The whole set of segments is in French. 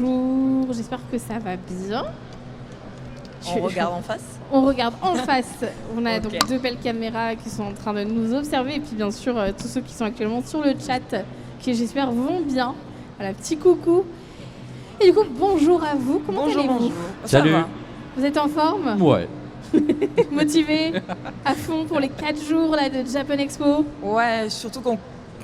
bonjour, j'espère que ça va bien. On regarde en face. On regarde en face. On a Ok. donc 2 belles caméras qui sont en train de nous observer et puis bien sûr tous ceux qui sont actuellement sur le chat qui j'espère vont bien. Voilà, petit coucou. Et du coup, bonjour à vous. Comment allez-vous? Salut. Ça va. Vous êtes en forme? Ouais. Motivé? À fond pour les 4 jours là, de Japan Expo? Ouais, surtout qu'on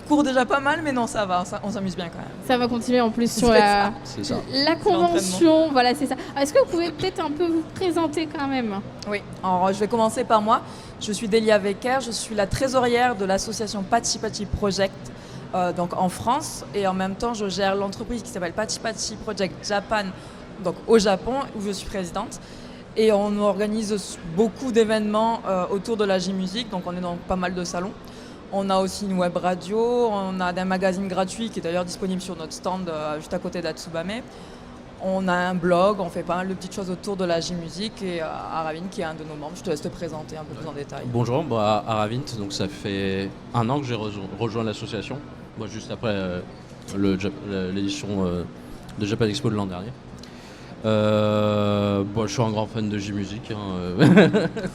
court déjà pas mal, mais non, ça va, on s'amuse bien quand même. Ça va continuer en plus sur C'est ça. C'est ça. la convention. Voilà, c'est ça. Alors, est-ce que vous pouvez peut-être un peu vous présenter quand même? Oui, alors je vais commencer par moi. Je suis Delia Wecker, je suis la trésorière de l'association Pachi Pachi Project donc en France, et en même temps je gère l'entreprise qui s'appelle Pachi Pachi Project Japan, donc au Japon, où je suis présidente. Et on organise beaucoup d'événements autour de la J-Music, donc on est dans pas mal de salons. On a aussi une web radio, on a des magazines gratuits qui est d'ailleurs disponible sur notre stand juste à côté d'Atsubame. On a un blog, on fait pas mal de petites choses autour de la J-Music, et Aravin qui est un de nos membres, je te laisse te présenter un peu plus en détail. Bonjour, moi Aravint, donc ça fait 1 an que j'ai rejoint l'association. Moi juste après l'édition de Japan Expo de l'an dernier. Je suis un grand fan de J-Music,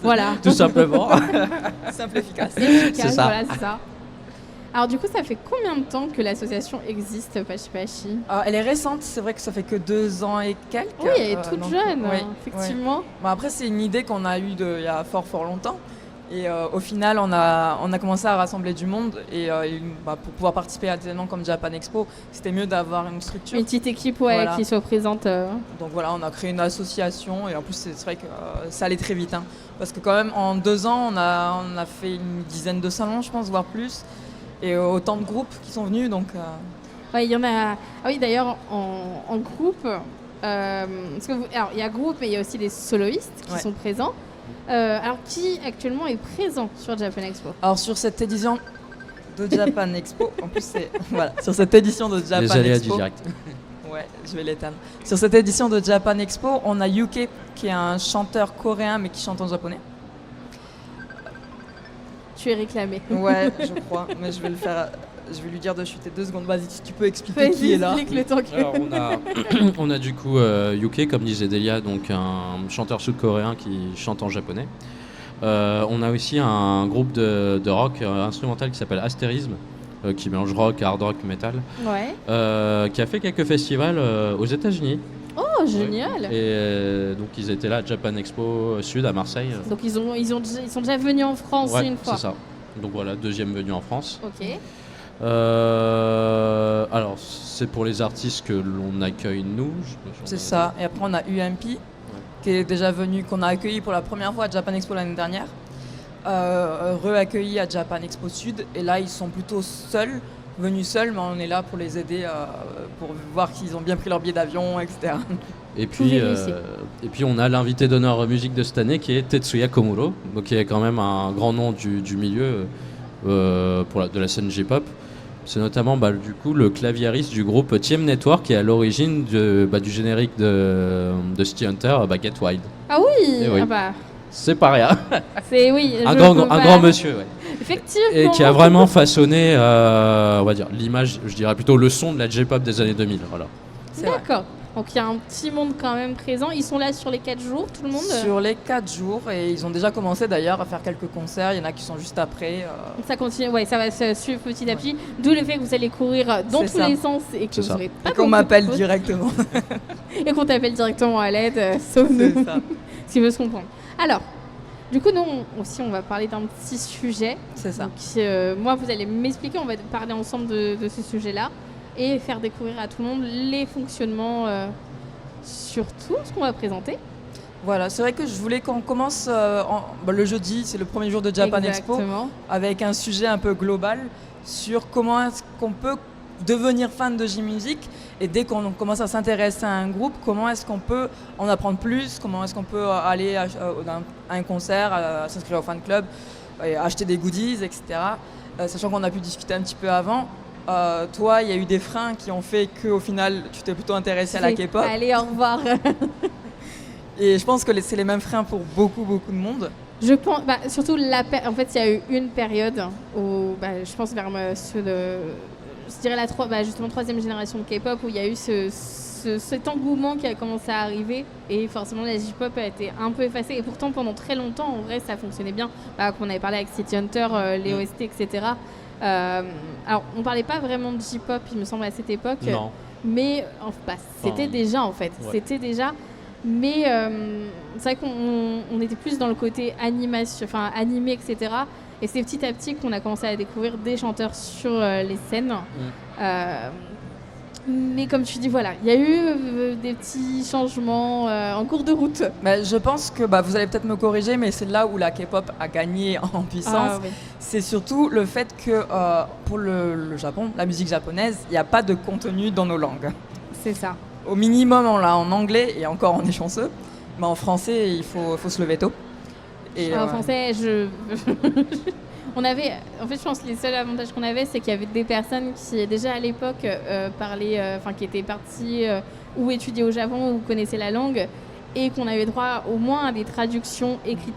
Voilà. tout simplement. Simple, efficace. Efficace, C'est ça. voilà, c'est ça. Alors du coup, ça fait combien de temps que l'association existe, Pachi Pachi? Elle est récente, c'est vrai que ça fait que 2 ans et quelques. Oui, elle est toute donc, jeune, oui, effectivement. oui. Bon, après, c'est une idée qu'on a eue il y a fort longtemps. Et au final, on a commencé à rassembler du monde. Et pour pouvoir participer à des événements comme Japan Expo, c'était mieux d'avoir une structure. Une petite équipe Voilà. qui soit présente. Donc voilà, on a créé une association. Et en plus, c'est vrai que ça allait très vite. Parce que quand même, en 2 ans, on a fait une dizaine de salons, je pense, voire plus. Et autant de groupes qui sont venus. Donc, Ouais, il y en a. Ah oui, d'ailleurs, en groupe. Parce que alors, il y a groupe, mais il y a aussi des soloistes qui sont présents. Alors, qui actuellement est présent sur Japan Expo? alors sur cette édition de Japan Expo, en plus c'est voilà, sur cette édition de Japan Les aléas du Expo, direct. ouais, je vais l'éteindre. Sur cette édition de Japan Expo, on a Yuke qui est un chanteur coréen mais qui chante en japonais. Tu es réclamé. Ouais, je crois, mais je vais le faire. Je vais lui dire de chuter 2 secondes. Vas-y, si tu peux expliquer qui est là. Explique le temps que... Alors, on a du coup Yuke, comme disait Delia, donc un chanteur sud-coréen qui chante en japonais. On a aussi un groupe de rock instrumental qui s'appelle Astérisme, qui mélange rock, hard rock, metal, Ouais. qui a fait quelques festivals aux États-Unis. Oh, génial. Et donc ils étaient là à Japan Expo Sud à Marseille. Donc ils sont déjà venus en France Ouais, une fois. c'est ça. Donc voilà, 2e venue en France. Ok. Alors c'est pour les artistes que l'on accueille nous. C'est ça. Et après on a UMP qui est déjà venu, qu'on a accueilli pour la première fois à Japan Expo l'année dernière. Re-accueilli à Japan Expo Sud. Et là ils sont plutôt venus seuls, mais on est là pour les aider, pour voir qu'ils ont bien pris leur billet d'avion, etc. Et puis on a l'invité d'honneur musique de cette année qui est Tetsuya Komuro, donc qui est quand même un grand nom du milieu de la scène J-pop. C'est notamment du coup le claviériste du groupe TM Network qui est à l'origine du générique de City Hunter, Get Wild. Ah oui, Eh oui. Ah bah, C'est pas rien. c'est oui. un je grand, peux un pas- grand monsieur, ouais. Effectivement. Et qui a vraiment façonné, on va dire, l'image, je dirais plutôt le son de la J-pop des années 2000. Voilà. C'est vrai. D'accord. Donc il y a un petit monde quand même présent. Ils sont là sur les 4 jours, tout le monde. Sur les 4 jours, et ils ont déjà commencé d'ailleurs à faire quelques concerts. Il y en a qui sont juste après. Ça continue, ouais, ça va se suivre petit à petit. D'où le fait que vous allez courir dans C'est tous ça. les sens et que C'est vous ça. aurez pas Et qu'on beaucoup m'appelle de pauses. directement. Et qu'on t'appelle directement à l'aide, sauf nous. C'est ça. Ce qui veut se comprendre. Alors, du coup, nous aussi, on va parler d'un petit sujet. C'est ça. Donc, moi, vous allez m'expliquer, on va parler ensemble de ce sujet-là et faire découvrir à tout le monde les fonctionnements sur tout ce qu'on va présenter. Voilà, c'est vrai que je voulais qu'on commence le jeudi, c'est le premier jour de Japan Expo, Exactement. avec un sujet un peu global sur comment est-ce qu'on peut devenir fan de J-Music, et dès qu'on commence à s'intéresser à un groupe, comment est-ce qu'on peut en apprendre plus, comment est-ce qu'on peut aller à un concert, s'inscrire au fan club, et acheter des goodies, etc. Sachant qu'on a pu discuter un petit peu avant. Toi, il y a eu des freins qui ont fait qu'au final, tu t'es plutôt intéressé à la K-pop. Allez, au revoir. Et je pense que c'est les mêmes freins pour beaucoup de monde. Je pense, surtout en fait, il y a eu une période où, je pense vers je dirais justement 3e génération de K-pop où il y a eu cet engouement qui a commencé à arriver et forcément la J-pop a été un peu effacée et pourtant pendant très longtemps en vrai ça fonctionnait bien. Comme on avait parlé avec City Hunter, les OST, etc. Alors on parlait pas vraiment de J-pop il me semble à cette époque, Non. mais c'était déjà en fait, c'était déjà. Mais c'est vrai qu'on était plus dans le côté animation, enfin animé, etc. Et c'est petit à petit qu'on a commencé à découvrir des chanteurs sur les scènes. Mais comme tu dis, voilà, il y a eu des petits changements en cours de route. Mais je pense que vous allez peut-être me corriger, mais c'est là où la K-pop a gagné en puissance. Oui. C'est surtout le fait que pour le Japon, la musique japonaise, il n'y a pas de contenu dans nos langues. C'est ça. Au minimum, on l'a en anglais, et encore on est chanceux. Mais en français, il faut se lever tôt. Et, en français, on avait, en fait, je pense que les seuls avantages qu'on avait, c'est qu'il y avait des personnes qui, déjà à l'époque, parlaient, qui étaient parties ou étudiaient au Japon ou connaissaient la langue, et qu'on avait droit au moins à des traductions écrites.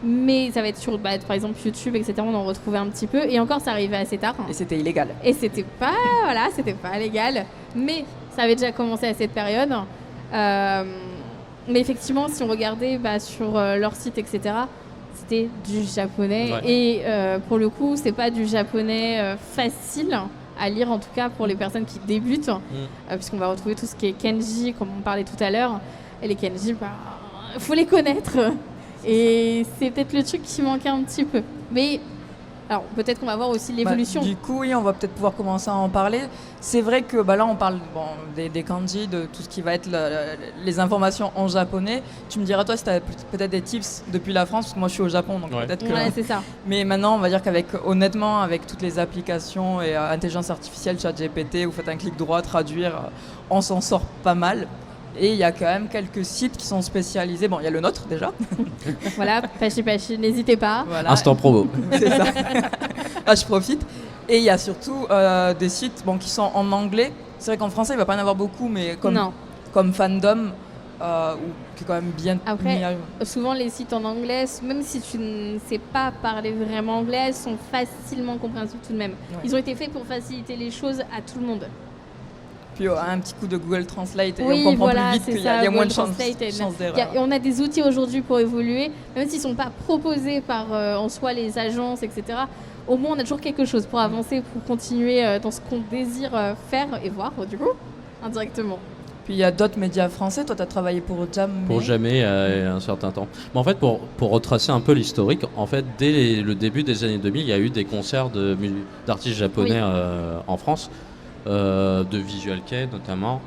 Mais ça va être sur, par exemple, YouTube, etc. On en retrouvait un petit peu, et encore, ça arrivait assez tard. Et c'était illégal. Et c'était pas légal, mais ça avait déjà commencé à cette période. Mais effectivement, si on regardait sur leur site, etc., c'était du japonais. Ouais. Et pour le coup, c'est pas du japonais facile à lire, en tout cas pour les personnes qui débutent, puisqu'on va retrouver tout ce qui est kanji, comme on parlait tout à l'heure. Et les kanji, faut les connaître. Et c'est peut-être le truc qui manquait un petit peu. Mais alors peut-être qu'on va voir aussi l'évolution. Du coup, oui, on va peut-être pouvoir commencer à en parler. C'est vrai que là, on parle des kanji, de tout ce qui va être les informations en japonais. Tu me diras, toi, si tu as peut-être des tips depuis la France, parce que moi, je suis au Japon, donc peut-être que... Ouais, c'est ça. Mais maintenant, on va dire honnêtement, avec toutes les applications et intelligence artificielle, ChatGPT, vous faites un clic droit, traduire, on s'en sort pas mal. Et il y a quand même quelques sites qui sont spécialisés. Il y a le nôtre déjà. Voilà, Pachi, n'hésitez pas. Voilà. Instant promo. C'est ça. Je profite. Et il y a surtout des sites qui sont en anglais. C'est vrai qu'en français, il ne va pas en avoir beaucoup, mais comme Fandom, qui est quand même bien... Après, souvent les sites en anglais, même si tu ne sais pas parler vraiment anglais, sont facilement compréhensibles tout de même. Ouais. Ils ont été faits pour faciliter les choses à tout le monde. Puis un petit coup de Google Translate et on comprend plus vite qu'il y a moins de chances d'erreur. On a des outils aujourd'hui pour évoluer, même s'ils ne sont pas proposés par en soi les agences, etc. Au moins, on a toujours quelque chose pour avancer, pour continuer dans ce qu'on désire faire et voir, du coup, indirectement. Puis il y a d'autres médias français. Toi, tu as travaillé pour Jam. Pour Jamais un certain temps. Mais en fait, pour retracer un peu l'historique, en fait, dès le début des années 2000, il y a eu des concerts d'artistes japonais en France. De Visual Kei notamment.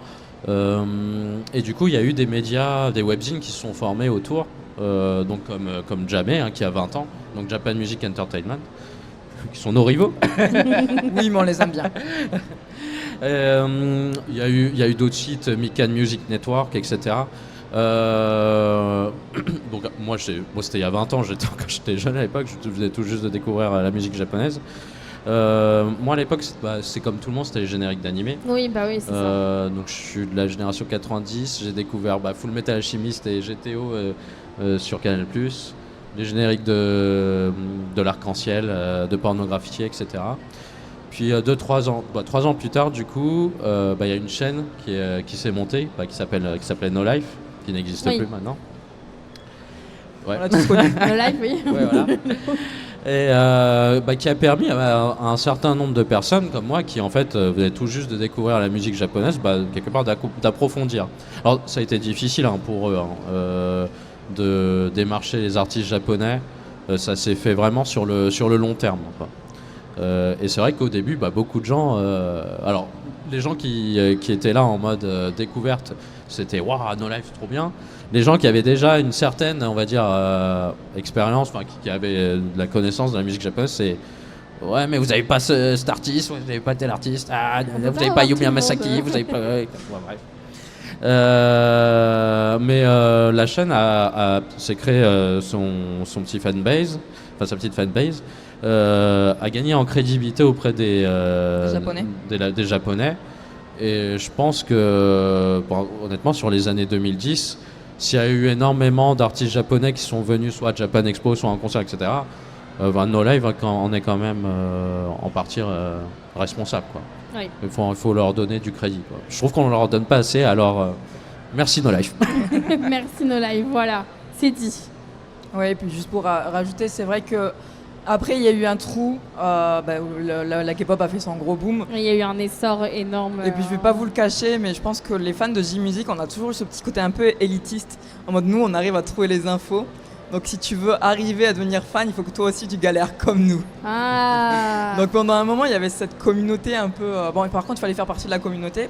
Et du coup, il y a eu des médias, des webzines qui se sont formés autour, donc comme Jamé, qui a 20 ans, donc Japan Music Entertainment, qui sont nos rivaux. Oui, mais on les aime bien. Il y a eu d'autres sites, Mikan Music Network, etc. Donc moi, c'était il y a 20 ans, quand j'étais jeune à l'époque, je venais tout juste de découvrir la musique japonaise. Moi à l'époque c'est comme tout le monde, c'était les génériques d'animé. Oui, c'est ça. Donc je suis de la génération 90, j'ai découvert Full Metal Alchemist et GTO sur Canal+, les génériques de l'Arc-en-Ciel, de Pornographie, etc. Puis 3 ans plus tard, du coup, y a une chaîne qui s'est montée, qui s'appelait No Life, qui n'existe plus maintenant. Ouais. On a tous connu. No Life, oui. Ouais, voilà. Et qui a permis à un certain nombre de personnes comme moi qui en fait venaient tout juste de découvrir la musique japonaise, quelque part d'approfondir. Alors ça a été difficile pour eux de démarcher les artistes japonais, ça s'est fait vraiment sur le long terme. Et c'est vrai qu'au début, beaucoup de gens, alors les gens qui étaient là en mode découverte, c'était waouh, No Life, trop bien. Les gens qui avaient déjà une certaine, on va dire, expérience, qui avaient de la connaissance de la musique japonaise, c'est ouais, mais vous n'avez pas cet artiste, vous n'avez pas tel artiste, vous n'avez pas Yumi Hamasaki, vous n'avez pas. Bref. Mais la chaîne s'est créé son petit fanbase, enfin sa petite fanbase, a gagné en crédibilité auprès des Japonais. Et je pense que, honnêtement, sur les années 2010, s'il y a eu énormément d'artistes japonais qui sont venus soit à Japan Expo, soit en concert, etc., No Life en est quand même en partie responsable, quoi. Oui. Il faut leur donner du crédit, quoi. Je trouve qu'on ne leur donne pas assez, alors merci No Life. Merci No Life, voilà, c'est dit. Oui, et puis juste pour rajouter, c'est vrai que après il y a eu un trou, où la K-pop a fait son gros boom. Il y a eu un essor énorme. Et puis je vais pas vous le cacher, mais je pense que les fans de J-Music, on a toujours eu ce petit côté un peu élitiste. En mode nous, on arrive à trouver les infos. Donc si tu veux arriver à devenir fan, il faut que toi aussi tu galères comme nous. Ah. Donc pendant un moment, il y avait cette communauté un peu... Bon, et par contre, il fallait faire partie de la communauté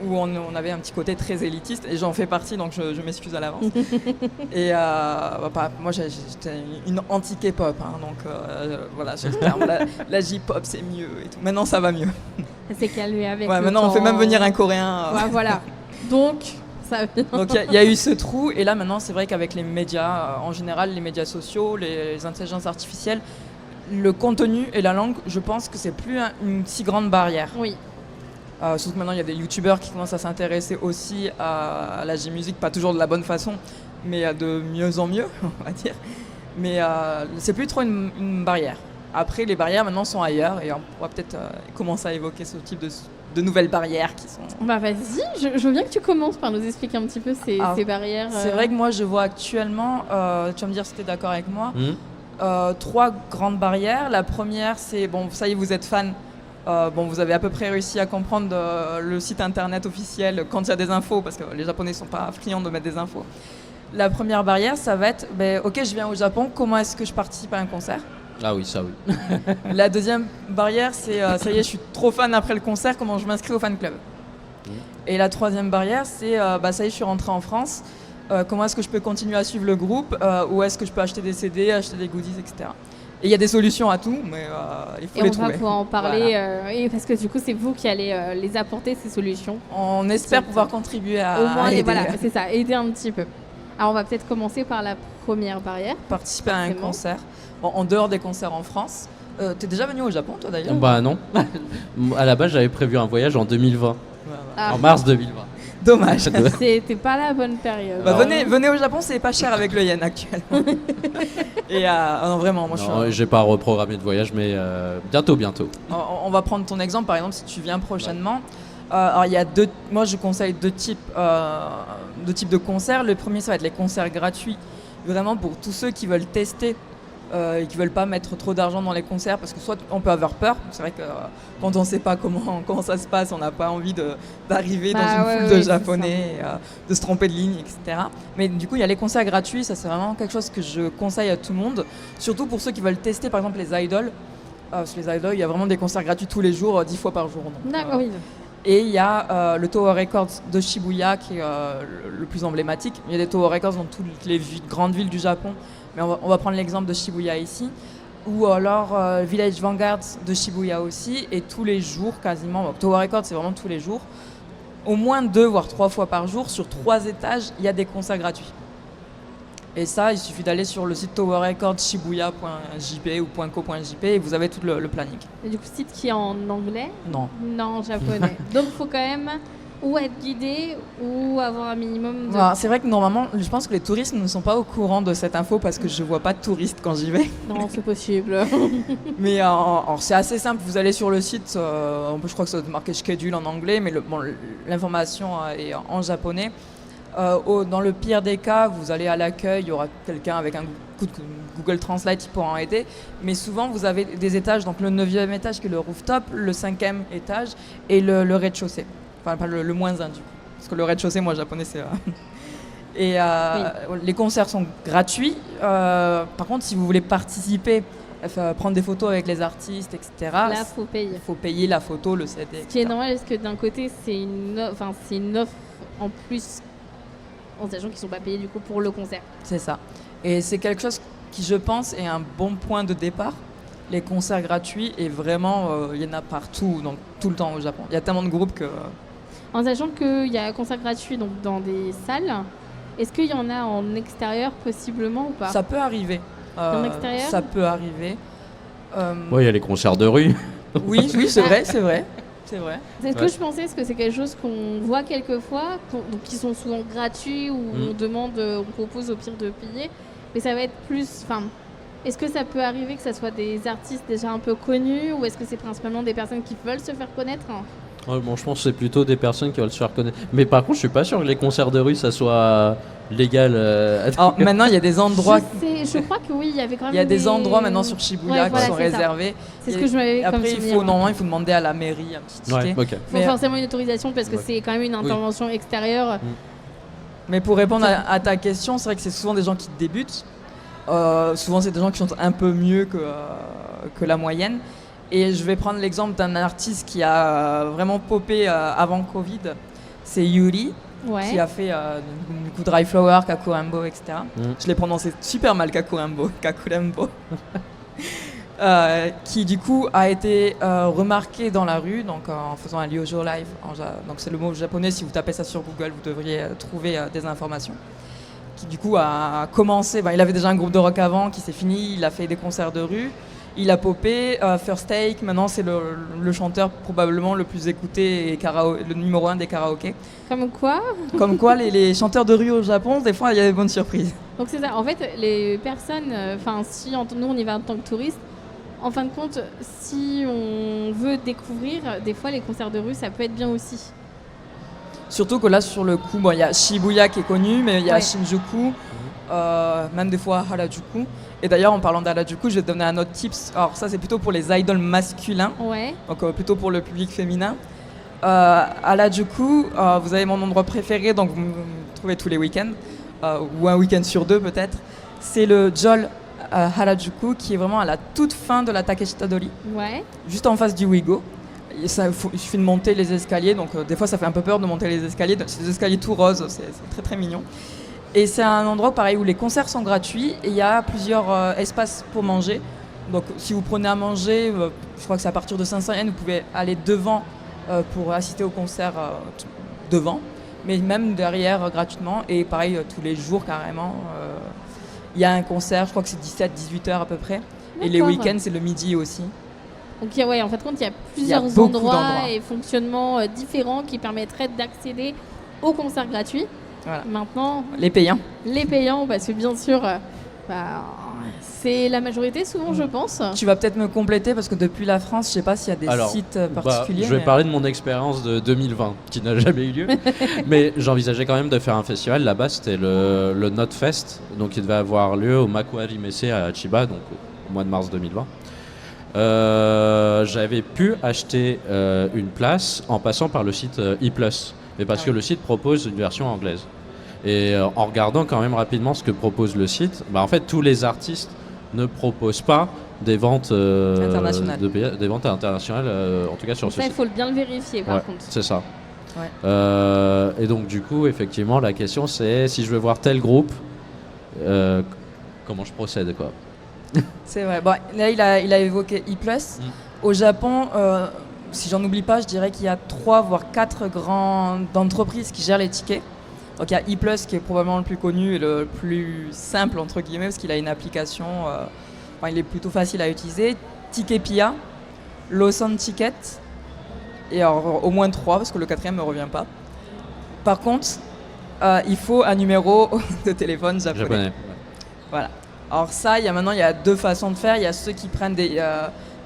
où on avait un petit côté très élitiste, et j'en fais partie, donc je m'excuse à l'avance. Et moi, j'étais une anti-K-pop, hein, donc voilà, j'espère. La J-pop, c'est mieux et tout. Maintenant, ça va mieux. Ça s'est calmé avec Ouais, le maintenant, temps. on fait même venir un Coréen. Ouais, voilà. Donc, ça vient. Donc il y a eu ce trou, et là maintenant c'est vrai qu'avec les médias, en général les médias sociaux, les intelligences artificielles, le contenu et la langue, je pense que c'est plus une si grande barrière. Oui. Surtout que maintenant il y a des youtubeurs qui commencent à s'intéresser aussi à la J-Music, pas toujours de la bonne façon, mais de mieux en mieux, on va dire. Mais c'est plus trop une barrière. Après, les barrières maintenant sont ailleurs, et on pourra peut-être commencer à évoquer ce type de nouvelles barrières qui sont... Bah vas-y, je veux bien que tu commences par nous expliquer un petit peu ces barrières. C'est vrai que moi je vois actuellement, tu vas me dire si tu es d'accord avec moi, 3 grandes barrières. La première, c'est, bon, ça y est, vous êtes fan. Vous avez à peu près réussi à comprendre le site internet officiel quand il y a des infos, parce que les Japonais ne sont pas friands de mettre des infos. La première barrière, ça va être, ok, je viens au Japon, comment est-ce que je participe à un concert ? Ah oui, ça oui. La deuxième barrière, c'est, ça y est, je suis trop fan après le concert, comment je m'inscris au fan club ? Et la troisième barrière, c'est, ça y est, je suis rentrée en France, comment est-ce que je peux continuer à suivre le groupe, où est-ce que je peux acheter des CD, acheter des goodies, etc. Et il y a des solutions à tout, mais il faut les trouver. Et on va pouvoir en parler, parce que du coup, c'est vous qui allez les apporter, ces solutions. On espère pouvoir contribuer à au moins, aider. Voilà, c'est ça, aider un petit peu. Alors, on va peut-être commencer par la première barrière. Participer à un concert, en dehors des concerts en France. T'es déjà venu au Japon, toi, d'ailleurs ? Bah non. À la base, j'avais prévu un voyage en 2020. Ah. En mars 2020. Dommage. C'était pas la bonne période. Venez au Japon, c'est pas cher avec le yen actuellement. Et non, vraiment, moi j'ai pas reprogrammé de voyage, mais bientôt. On va prendre ton exemple, par exemple, si tu viens prochainement. Alors, il y a moi je conseille deux types de concerts. Le premier, ça va être les concerts gratuits, vraiment pour tous ceux qui veulent tester et qui veulent pas mettre trop d'argent dans les concerts, parce que soit on peut avoir peur, c'est vrai que quand on sait pas comment ça se passe, on n'a pas envie d'arriver dans une foule de japonais, de se tromper de ligne, etc. Mais du coup il y a les concerts gratuits, ça c'est vraiment quelque chose que je conseille à tout le monde, surtout pour ceux qui veulent tester par exemple les idols, parce que les idols il y a vraiment des concerts gratuits tous les jours, 10 fois par jour. D'accord, oui. Et il y a le Tower Records de Shibuya qui est le plus emblématique. Il y a des Tower Records dans toutes les grandes villes du Japon, mais on va prendre l'exemple de Shibuya ici. Ou alors Village Vanguard de Shibuya aussi, et tous les jours quasiment, Tower Records c'est vraiment tous les jours, au moins 2 voire 3 fois par jour, sur 3 étages, il y a des concerts gratuits. Et ça, il suffit d'aller sur le site towerrecords.shibuya.jp ou .co.jp et vous avez tout le planning. Et du coup, site qui est en anglais ? Non. Non, en japonais. Donc, il faut quand même ou être guidé ou avoir un minimum de... Alors, c'est vrai que normalement, je pense que les touristes ne sont pas au courant de cette info parce que je vois pas de touristes quand j'y vais. Non, c'est possible. Mais c'est assez simple, vous allez sur le site, je crois que ça doit marquer schedule en anglais, mais l'information est en japonais. Dans le pire des cas, vous allez à l'accueil, il y aura quelqu'un avec un coup de Google Translate qui pourra en aider. Mais souvent, vous avez des étages, donc le 9e étage qui est le rooftop, le 5e étage et le rez-de-chaussée. Enfin, pas le moins 1 du coup. Parce que le rez-de-chaussée, moi, japonais, c'est... Et les concerts sont gratuits. Par contre, si vous voulez participer, prendre des photos avec les artistes, etc. Là, il faut payer. Il faut payer la photo, le CD, etc. Ce qui est normal, parce que d'un côté, c'est une offre en plus, en sachant qu'ils ne sont pas payés du coup pour le concert. C'est ça. Et c'est quelque chose qui, je pense, est un bon point de départ. Les concerts gratuits, et vraiment, il y en a partout, donc, tout le temps au Japon. Il y a tellement de groupes que... En sachant qu'il y a un concert gratuit donc, dans des salles, est-ce qu'il y en a en extérieur possiblement ou pas ? Ça peut arriver. En extérieur ? Ça peut arriver. Oui, il y a les concerts de rue. Oui, c'est vrai. C'est vrai. C'est ce que je pensais, parce que c'est quelque chose qu'on voit quelquefois, donc qui sont souvent gratuits, où on propose au pire de payer, mais ça va être plus, Est-ce que ça peut arriver que ce soit des artistes déjà un peu connus ou est-ce que c'est principalement des personnes qui veulent se faire connaître? Bon, je pense que c'est plutôt des personnes qui veulent se faire connaître. Mais par contre, je suis pas sûr que les concerts de rue, ça soit légal. Alors maintenant, il y a des endroits. Je crois que oui, il y avait quand même. Il y a des endroits maintenant sur Shibuya qui sont réservés. C'est ce que je m'avais comme Après, souvenir. Normalement, il faut demander à la mairie un petit ticket. Ouais, ok. Il faut forcément une autorisation parce que c'est quand même une intervention extérieure. Mais pour répondre à ta question, c'est vrai que c'est souvent des gens qui débutent. Souvent, c'est des gens qui chantent un peu mieux que la moyenne. Et je vais prendre l'exemple d'un artiste qui a vraiment popé avant Covid. C'est Yuri, qui a fait du coup Dry Flower, Kakurambo, etc. Je l'ai prononcé super mal, Kakurambo. Qui du coup a été remarqué dans la rue, donc en faisant un Ryojo live. Donc c'est le mot japonais, si vous tapez ça sur Google, vous devriez trouver des informations. Qui du coup a commencé, il avait déjà un groupe de rock avant qui s'est fini, il a fait des concerts de rue, il a popé, First Take, maintenant c'est le chanteur probablement le plus écouté et le numéro 1 des karaokés. Comme quoi Comme quoi les chanteurs de rue au Japon, des fois il y a des bonnes surprises. Donc c'est ça, en fait les personnes, si nous on y va en tant que touristes, en fin de compte, si on veut découvrir, des fois les concerts de rue ça peut être bien aussi. Surtout que là, sur le coup, il y a Shibuya qui est connu, mais il y a Shinjuku, même des fois Harajuku. Et d'ailleurs, en parlant d'Harajuku, je vais te donner un autre tips. Alors ça, c'est plutôt pour les idoles masculins, donc plutôt pour le public féminin. Harajuku, vous avez mon endroit préféré, donc vous me trouvez tous les week-ends, ou un week-end sur 2 peut-être. C'est le JOL Harajuku, qui est vraiment à la toute fin de la Takeshita-dori, juste en face du Ouigo. Il suffit de monter les escaliers, donc des fois ça fait un peu peur de monter les escaliers, c'est des escaliers tout roses, c'est très très mignon. Et c'est un endroit pareil où les concerts sont gratuits et il y a plusieurs espaces pour manger. Donc si vous prenez à manger, je crois que c'est à partir de 500 yens, vous pouvez aller devant pour assister au concert devant, mais même derrière gratuitement. Et pareil, tous les jours carrément, il y a un concert, je crois que c'est 17-18 heures à peu près. Et les week-ends, c'est le midi aussi. Donc en fait, il y a plusieurs endroits et fonctionnements différents qui permettraient d'accéder aux concerts gratuits. Voilà. Maintenant, les payants, parce que bien sûr, c'est la majorité souvent, je pense. Tu vas peut-être me compléter parce que depuis la France, je sais pas s'il y a des sites particuliers. Je vais parler de mon expérience de 2020 qui n'a jamais eu lieu, mais j'envisageais quand même de faire un festival. Là-bas, c'était le Notfest, donc il devait avoir lieu au Makuhari Messe à Chiba, donc au mois de mars 2020. J'avais pu acheter une place en passant par le site ePlus, mais parce que le site propose une version anglaise. Et en regardant quand même rapidement ce que propose le site, en fait tous les artistes ne proposent pas des ventes internationales, en tout cas sur ce site. Il faut bien le vérifier par contre. C'est ça. Et donc du coup effectivement la question c'est si je veux voir tel groupe, comment je procède quoi. C'est vrai. Là, il a évoqué ePlus. Au Japon, si j'en oublie pas, je dirais qu'il y a 3 voire 4 grandes entreprises qui gèrent les tickets. Donc il y a ePlus qui est probablement le plus connu et le plus simple entre guillemets parce qu'il a une application. Il est plutôt facile à utiliser. Ticketpia, Lawson Ticket et alors, au moins 3 parce que le 4e ne revient pas. Par contre, il faut un numéro de téléphone japonais. Voilà. Alors ça, il y a 2 façons de faire. Il y a ceux qui prennent des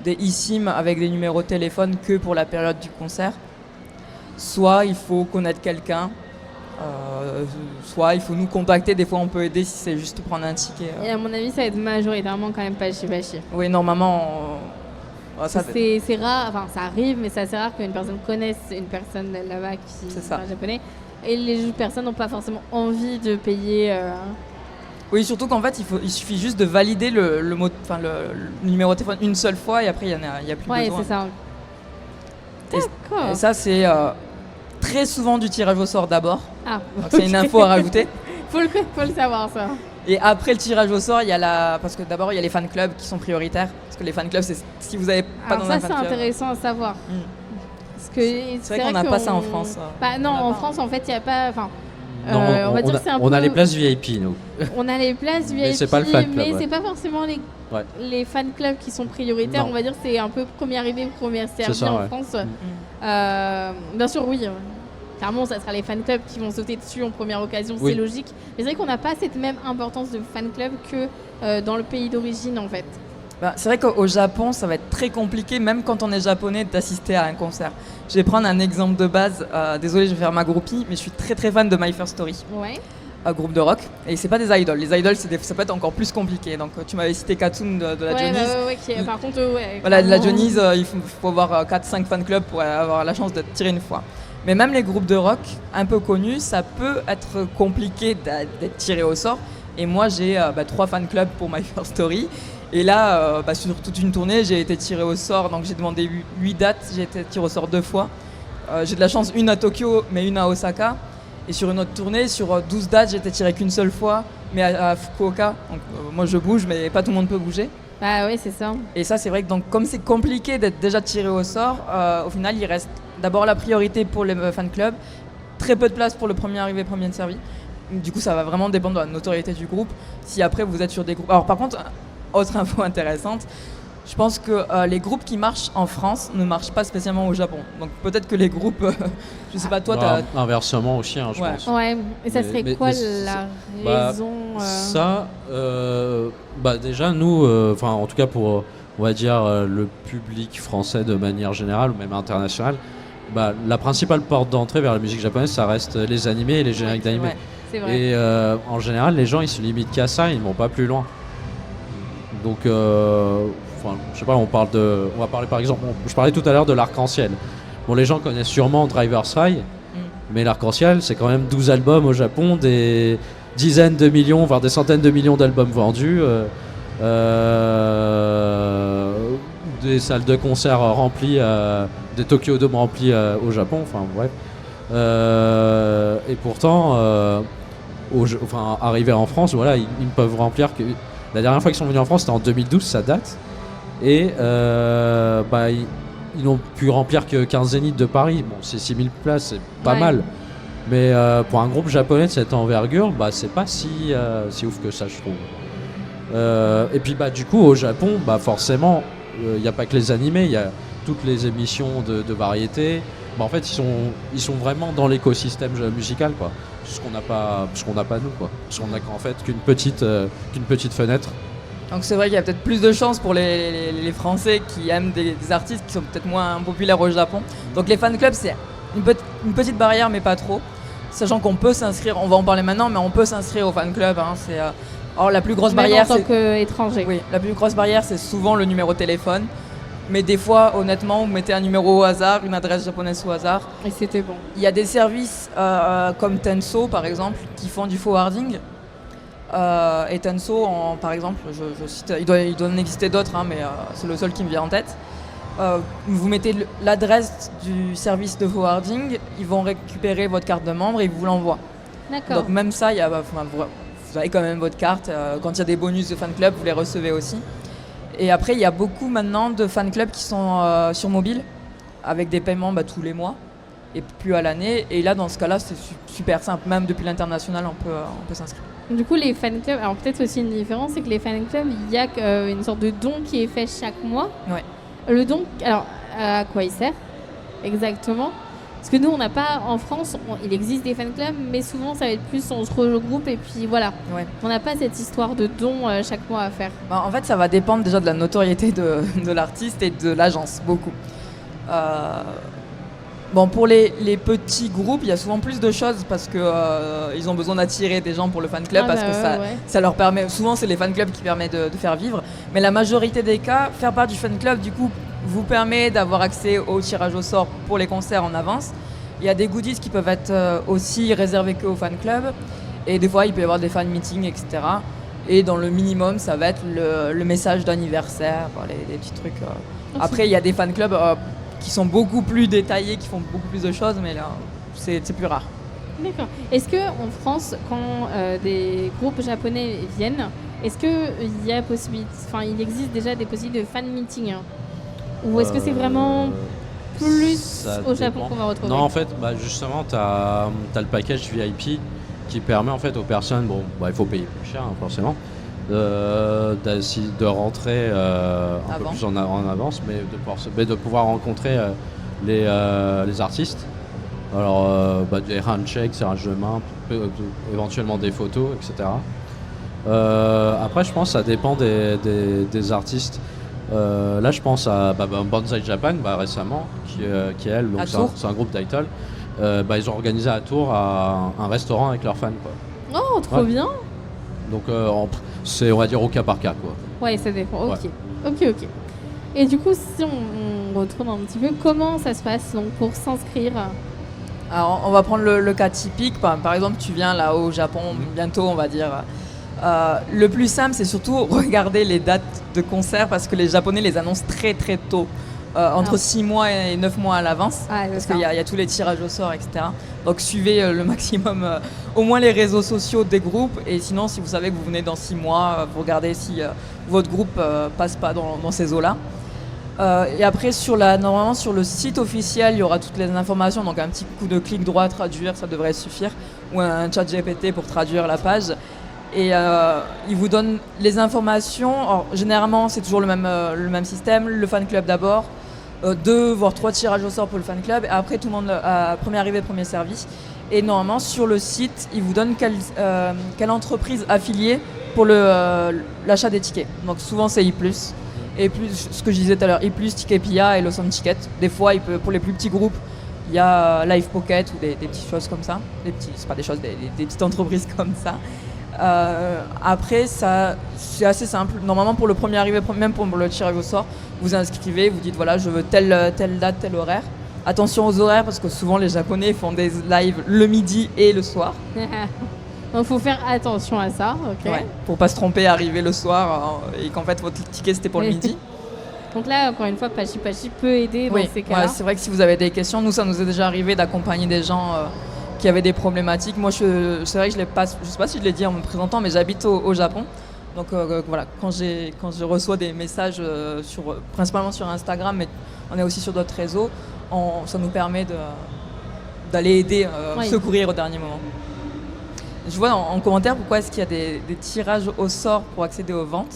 eSIM avec des numéros de téléphone que pour la période du concert. Soit il faut connaître quelqu'un, soit il faut nous contacter. Des fois, on peut aider si c'est juste prendre un ticket. Et à mon avis, ça va être majoritairement quand même Pachi. Oui, normalement... c'est rare, ça arrive, mais c'est assez rare qu'une personne connaisse une personne là-bas qui parle japonais. Et les personnes n'ont pas forcément envie de payer... Oui, surtout qu'en fait, il suffit juste de valider le numéro de téléphone une seule fois et après, il y a plus besoin. Oui, c'est ça. D'accord. Et ça, c'est très souvent du tirage au sort d'abord. Ah, donc, c'est une info à rajouter. faut le savoir, ça. Et après le tirage au sort, parce que d'abord, il y a les fan clubs qui sont prioritaires. Parce que les fan clubs, c'est si vous n'avez pas dans un fan club. Ça, c'est intéressant à savoir. Parce que c'est vrai qu'on n'a pas ça en France. Non, en France, en fait, il n'y a pas... On a les places VIP, nous. On a les places VIP, mais c'est pas le fan club, mais c'est pas forcément les fan clubs qui sont prioritaires. Non. On va dire c'est un peu premier arrivé, premier servi en France. Bien sûr, oui. clairement, ça sera les fan clubs qui vont sauter dessus en première occasion, Oui. c'est logique. Mais c'est vrai qu'on n'a pas cette même importance de fan club que dans le pays d'origine, en fait. C'est vrai qu'au Japon, ça va être très compliqué, même quand on est japonais, d'assister à un concert. Je vais prendre un exemple de base. Désolé, je vais faire ma groupie, mais je suis très très fan de My First Story, Ouais. un groupe de rock. Et c'est pas des idoles. Les idoles, ça peut être encore plus compliqué. Donc tu m'avais cité Katsun de la Johnny's. Par contre, ouais. Voilà, de la clairement. Johnny's, il faut avoir 4-5 fan clubs pour avoir la chance d'être tiré une fois. Mais même les groupes de rock un peu connus, ça peut être compliqué d'être tiré au sort. Et moi, j'ai 3 fan clubs pour My First Story. Et là, sur toute une tournée, j'ai été tiré au sort. Donc j'ai demandé 8 dates, j'ai été tiré au sort 2 fois. J'ai de la chance, une à Tokyo, mais une à Osaka. Et sur une autre tournée, sur 12 dates, j'ai été tiré qu'une seule fois, mais à Fukuoka. Donc moi, je bouge, mais pas tout le monde peut bouger. Bah oui, c'est ça. Et ça, c'est vrai que donc, comme c'est compliqué d'être déjà tiré au sort, au final, il reste d'abord la priorité pour les fan clubs, très peu de place pour le premier arrivé, premier servi. Du coup, ça va vraiment dépendre de la notoriété du groupe. Si après, vous êtes sur des groupes... Alors par contre, autre info intéressante, je pense que les groupes qui marchent en France ne marchent pas spécialement au Japon. Donc peut-être que les groupes... je sais pas, toi, t'as... Inversement aussi, hein, je Ouais. pense. Ouais. Et ça Mais- serait mais- quoi mais la bah, raison Ça, déjà nous, en tout cas pour, on va dire, le public français de manière générale ou même internationale, la principale porte d'entrée vers la musique japonaise, ça reste les animés et les génériques d'animés. Ouais. C'est vrai. Et en général, les gens ils se limitent qu'à ça, ils ne vont pas plus loin. Donc, je sais pas, on va parler par exemple, je parlais tout à l'heure de l'arc-en-ciel. Bon, les gens connaissent sûrement Driver's High, mais l'arc-en-ciel, c'est quand même 12 albums au Japon, des dizaines de millions, voire des centaines de millions d'albums vendus, des salles de concert remplies, des Tokyo Dome remplis au Japon, enfin bref. Et pourtant, arriver en France, voilà, ils ne peuvent remplir que... La dernière fois qu'ils sont venus en France, c'était en 2012, ça date. Et ils n'ont pu remplir que 15 Zéniths de Paris. Bon, c'est 6000 places, c'est pas Ouais. mal. Mais pour un groupe japonais de cette envergure, c'est pas si ouf que ça, je trouve. Et puis du coup, au Japon, forcément, il n'y a pas que les animés, il y a toutes les émissions de variété. En fait, ils sont vraiment dans l'écosystème musical, quoi. Ce qu'on n'a pas nous, quoi. Parce qu'on n'a qu'en fait qu'une petite fenêtre. Donc c'est vrai qu'il y a peut-être plus de chance pour les Français qui aiment des artistes qui sont peut-être moins populaires au Japon. Donc les fan clubs, c'est une petite barrière, mais pas trop. Sachant qu'on peut s'inscrire, on va en parler maintenant, mais on peut s'inscrire au fan club. Alors la plus grosse Même barrière, en tant qu'étranger. oui, la plus grosse barrière, c'est souvent le numéro de téléphone. Mais des fois, honnêtement, vous mettez un numéro au hasard, une adresse japonaise au hasard. Et c'était bon. Il y a des services comme Tenso, par exemple, qui font du forwarding. Et Tenso, par exemple, je cite, il doit en exister d'autres, mais c'est le seul qui me vient en tête. Vous mettez l'adresse du service de forwarding, ils vont récupérer votre carte de membre et ils vous l'envoient. D'accord. Donc même ça, vous avez quand même votre carte. Quand il y a des bonus de fan club, vous les recevez aussi. Et après, il y a beaucoup maintenant de fan clubs qui sont sur mobile, avec des paiements tous les mois et plus à l'année. Et là, dans ce cas-là, c'est super simple. Même depuis l'international, on peut s'inscrire. Du coup, les fan clubs, alors peut-être aussi une différence, c'est que les fan clubs, il y a une sorte de don qui est fait chaque mois. Ouais. Le don, alors à quoi il sert exactement? Parce que nous, on n'a pas, en France, il existe des fan clubs, mais souvent ça va être plus on se regroupe et puis voilà. Ouais. On n'a pas cette histoire de don chaque mois à faire. En fait, ça va dépendre déjà de la notoriété de l'artiste et de l'agence, beaucoup. Pour les petits groupes, il y a souvent plus de choses parce que ils ont besoin d'attirer des gens pour le fan club parce que ça leur permet. Souvent, c'est les fan clubs qui permettent de faire vivre. Mais la majorité des cas, faire part du fan club, du coup, vous permet d'avoir accès au tirage au sort pour les concerts en avance. Il y a des goodies qui peuvent être aussi réservés qu'aux fan clubs. Et des fois, il peut y avoir des fan meetings, etc. Et dans le minimum, ça va être le message d'anniversaire, les petits trucs. Après, il y a des fan clubs qui sont beaucoup plus détaillés, qui font beaucoup plus de choses, mais là, c'est plus rare. D'accord. Est-ce qu'en France, quand des groupes japonais viennent, est-ce qu'il y a possibilité, il existe déjà des possibilités de fan meeting, ou est-ce que c'est vraiment plus au Japon qu'on va retrouver? Non, en fait, justement, tu as le package VIP qui permet en fait aux personnes, il faut payer plus cher, forcément, de rentrer un peu plus en avance, mais de pouvoir rencontrer les artistes Alors, des handshakes, serrage de main, éventuellement des photos, etc. Après, je pense que ça dépend des artistes. Là, je pense à Banzai Japan récemment, qui elle, donc c'est un groupe d'idol. Ils ont organisé à Tours un restaurant avec leurs fans, quoi. Oh, trop bien. Donc, c'est, on va dire, au cas par cas, quoi. Ouais, ça dépend. Ok. Ouais. Ok. Et du coup, si on retourne un petit peu, comment ça se passe donc, pour s'inscrire? Alors, on va prendre le cas typique. Par exemple, tu viens là au Japon bientôt, on va dire. Le plus simple, c'est surtout regarder les dates de concert parce que les Japonais les annoncent très très tôt. Entre 6 mois et 9 mois à l'avance, parce qu'il y a tous les tirages au sort, etc. Donc suivez le maximum, au moins les réseaux sociaux des groupes, et sinon si vous savez que vous venez dans 6 mois, vous regardez si votre groupe passe pas dans ces eaux-là. Et après normalement sur le site officiel, il y aura toutes les informations, donc un petit coup de clic droit traduire, ça devrait suffire, ou un chat GPT pour traduire la page. Et il vous donne les informations. Alors, généralement, c'est toujours le même système. Le fan club d'abord, 2 voire 3 tirages au sort pour le fan club. Et après, tout le monde premier arrivé, premier servi. Et normalement, sur le site, il vous donne quelle entreprise affiliée pour l'achat des tickets. Donc souvent, c'est I+. Et plus, ce que je disais tout à l'heure, I+, Ticketpia et Lawson Ticket. Des fois, pour les plus petits groupes, il y a Live Pocket ou des petites choses comme ça. C'est pas des choses, des petites entreprises comme ça. Après, c'est assez simple. Normalement, pour le premier arrivé, même pour le tirage au sort, vous inscrivez, vous dites voilà, je veux telle date, tel horaire. Attention aux horaires parce que souvent les Japonais font des lives le midi et le soir. Donc, faut faire attention à ça. Okay. Ouais, pour pas se tromper, arriver le soir et qu'en fait votre ticket c'était pour le midi. Donc là, encore une fois, Pachi peut aider dans ces cas-là. Ouais, c'est vrai que si vous avez des questions, nous, ça nous est déjà arrivé d'accompagner des gens qui avaient des problématiques. Moi, c'est vrai que je sais pas si je l'ai dit en me présentant, mais j'habite au Japon. Donc voilà, quand je reçois des messages principalement sur Instagram, mais on est aussi sur d'autres réseaux, ça nous permet d'aller aider, secourir au dernier moment. Je vois en commentaire pourquoi est-ce qu'il y a des tirages au sort pour accéder aux ventes.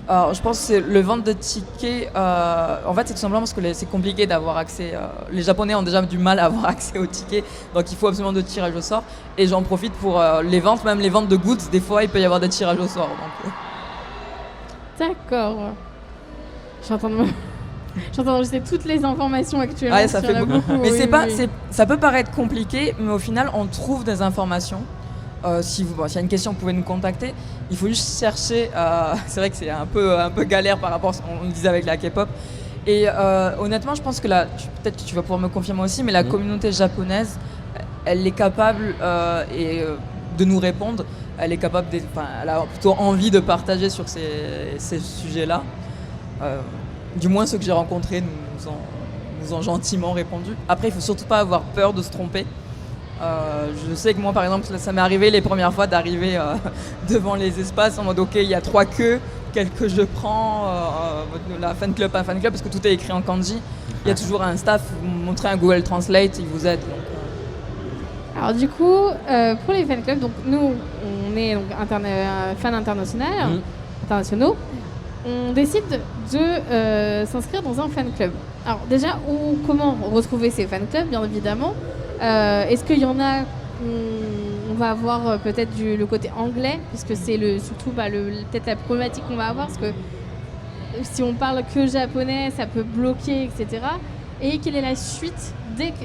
Alors, je pense que c'est le vente de tickets. En fait, c'est tout simplement parce que c'est compliqué d'avoir accès. Les Japonais ont déjà du mal à avoir accès aux tickets, donc il faut absolument de tirage au sort. Et j'en profite pour les ventes, même les ventes de goods. Des fois, il peut y avoir des tirages au sort. D'accord. J'entends toutes les informations actuellement. Ouais, ça fait beaucoup. Mais ça peut paraître compliqué, mais au final, on trouve des informations. S'il y a une question, vous pouvez nous contacter. Il faut juste chercher. C'est vrai que c'est un peu galère par rapport à ce qu'on disait avec la K-pop. Et honnêtement, je pense que peut-être que tu vas pouvoir me confirmer aussi, mais la communauté japonaise, elle est capable de nous répondre. Elle est capable, elle a plutôt envie de partager sur ces sujets-là. Du moins, ceux que j'ai rencontrés nous ont gentiment répondu. Après, il ne faut surtout pas avoir peur de se tromper. Je sais que moi, par exemple, ça m'est arrivé les premières fois d'arriver devant les espaces en mode ok, il y a 3 queues, quelle que je prends, la fan club, pas fan club, parce que tout est écrit en kanji. Il y a toujours un staff, vous montrez un Google Translate, il vous aide. Alors du coup, pour les fan clubs, donc nous, on est donc fans internationaux. On décide de s'inscrire dans un fan club. Alors déjà, comment retrouver ces fan clubs, bien évidemment. Est-ce qu'il y en a on va avoir peut-être le côté anglais, puisque c'est surtout peut-être la problématique qu'on va avoir, parce que si on parle que japonais, ça peut bloquer, etc. Et quelle est la suite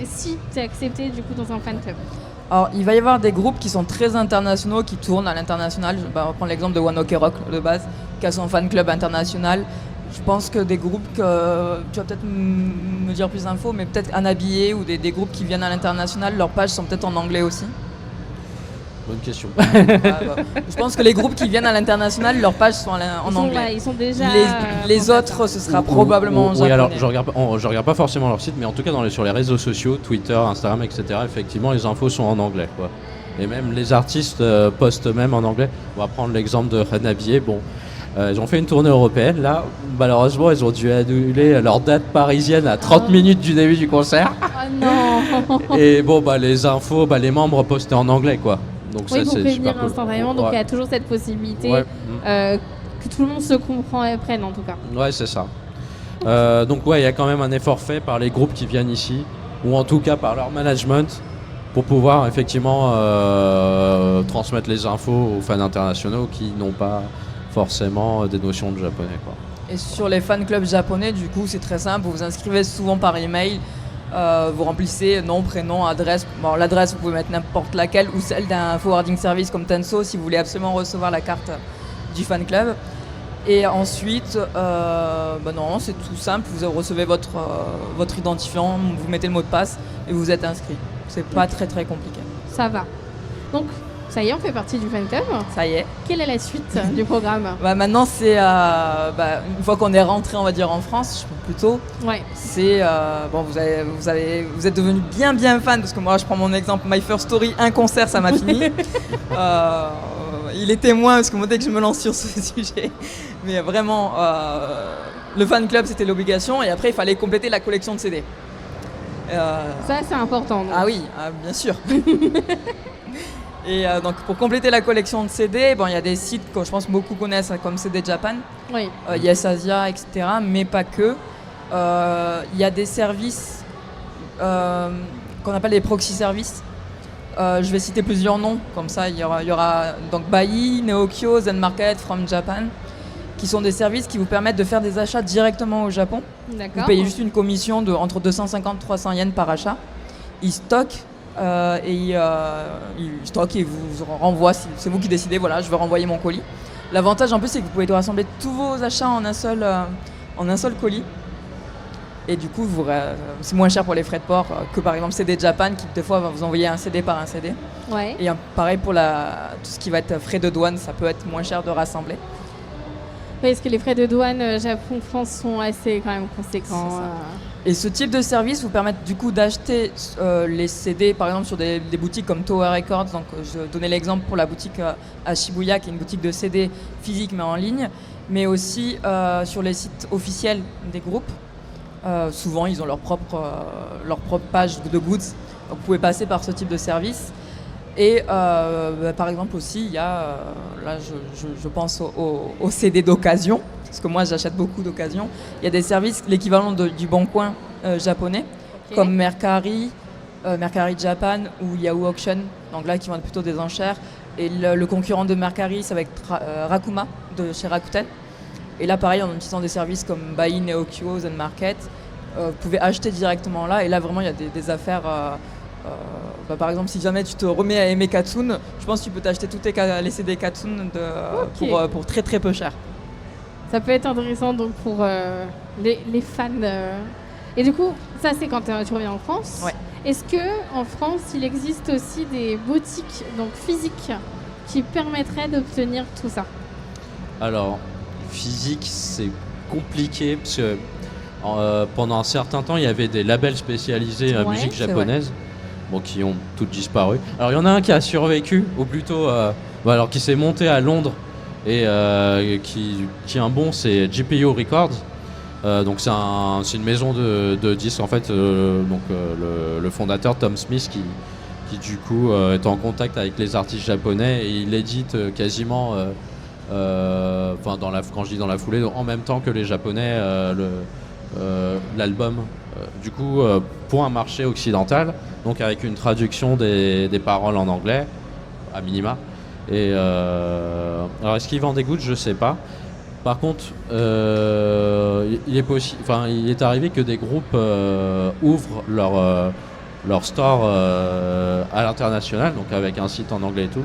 si tu es accepté du coup dans un fan club? Alors, il va y avoir des groupes qui sont très internationaux, qui tournent à l'international. On va prendre l'exemple de One Ok Rock de base, qui a son fan club international. Je pense que des groupes tu vas peut-être me dire plus d'infos, mais peut-être Anabillé ou des groupes qui viennent à l'international, leurs pages sont peut-être en anglais aussi. Bonne question. Je pense que les groupes qui viennent à l'international, leurs pages sont en anglais. Ils sont déjà. Les autres, ce sera probablement en japonais. Oui, alors je regarde pas forcément leur site, mais en tout cas sur les réseaux sociaux, Twitter, Instagram, etc. Effectivement, les infos sont en anglais, quoi. Et même les artistes postent même en anglais. On va prendre l'exemple de Hanabiye. Bon, ils ont fait une tournée européenne. Là, malheureusement, ils ont dû annuler leur date parisienne à 30 minutes du début du concert. Oh non. Et bon, les infos, les membres postaient en anglais, quoi. Donc oui, ça, pour c'est prévenir super instantanément. cool. Donc il y a toujours cette possibilité que tout le monde se comprend et prenne en tout cas. Ouais, c'est ça. Donc il y a quand même un effort fait par les groupes qui viennent ici. ou en tout cas par leur management, pour pouvoir effectivement transmettre les infos aux fans internationaux qui n'ont pas forcément des notions de japonais, quoi. Et sur les fan clubs japonais, du coup, c'est très simple. Vous vous inscrivez souvent par email. Vous remplissez nom, prénom, adresse. Bon, l'adresse, vous pouvez mettre n'importe laquelle ou celle d'un forwarding service comme Tenso si vous voulez absolument recevoir la carte du fan club. Et ensuite, non, c'est tout simple. Vous recevez votre identifiant, vous mettez le mot de passe et vous êtes inscrit. C'est pas très très compliqué. Ça va. Donc, ça y est, on fait partie du fan club. Ça y est. Quelle est la suite du programme? Maintenant, c'est une fois qu'on est rentré, on va dire en France, plutôt. Ouais. C'est vous êtes devenu bien fan parce que moi, je prends mon exemple, My First Story, un concert, ça m'a fini. Il est témoin parce que moi, dès que je me lance sur ce sujet, mais vraiment, le fan club, c'était l'obligation et après, il fallait compléter la collection de CD. Ça, c'est important. Donc. Ah oui, bien sûr. Et donc pour compléter la collection de CD, il y a des sites que je pense beaucoup connaissent comme CD Japan, oui. Yes Asia, etc. Mais pas que. Il y a des services qu'on appelle les proxy services. Je vais citer plusieurs noms, comme ça il y aura donc Bai, Neokyo, Zen Market, From Japan, qui sont des services qui vous permettent de faire des achats directement au Japon. D'accord. Vous payez juste une commission de entre 250 et 300 yens par achat. Ils stockent. Il stocke et vous renvoie, c'est vous qui décidez, voilà, je veux renvoyer mon colis. L'avantage en plus, c'est que vous pouvez rassembler tous vos achats en un seul colis. Et du coup, c'est moins cher pour les frais de port que par exemple CD Japan qui des fois va vous envoyer un CD par un CD. Ouais. Et pareil pour tout ce qui va être frais de douane, ça peut être moins cher de rassembler. Oui, parce que les frais de douane Japon-France sont assez quand même conséquents. Et ce type de service vous permet du coup d'acheter les CD par exemple sur des boutiques comme Tower Records. Donc je donnais l'exemple pour la boutique à Shibuya qui est une boutique de CD physique mais en ligne, mais aussi sur les sites officiels des groupes. Souvent ils ont leur propre page de goods. Donc vous pouvez passer par ce type de service. Et par exemple aussi il y a là je pense au CD d'occasion. Parce que moi j'achète beaucoup d'occasion. Il y a des services, l'équivalent du Bon Coin japonais, okay, comme Mercari Japan ou Yahoo Auction, donc là qui vendent plutôt des enchères. Et le concurrent de Mercari, ça va être Rakuma de chez Rakuten. Et là pareil, en utilisant des services comme Bai, Neokyo, Zen Market, vous pouvez acheter directement là. Et là vraiment il y a des affaires. Par exemple, si jamais tu te remets à aimer Katsune, je pense que tu peux t'acheter tous les CD Katsune pour très très peu cher. Ça peut être intéressant donc pour les fans. Et du coup, ça c'est quand tu reviens en France. Ouais. Est-ce qu'en France, il existe aussi des boutiques donc physiques qui permettraient d'obtenir tout ça? Alors, physique, c'est compliqué parce que pendant un certain temps, il y avait des labels spécialisés en musique japonaise, qui ont toutes disparu. Alors, il y en a un qui a survécu, ou plutôt qui s'est monté à Londres. Et qui tient bon, c'est GPU Records. Donc c'est une maison de disques en fait. Le fondateur Tom Smith qui du coup est en contact avec les artistes japonais et il édite quasiment, quand je dis dans la foulée, en même temps que les japonais l'album. Du coup pour un marché occidental, donc avec une traduction des paroles en anglais à minima. Et alors est-ce qu'ils vendent des goods, je sais pas. Par contre, il est arrivé que des groupes ouvrent leur store à l'international, donc avec un site en anglais et tout.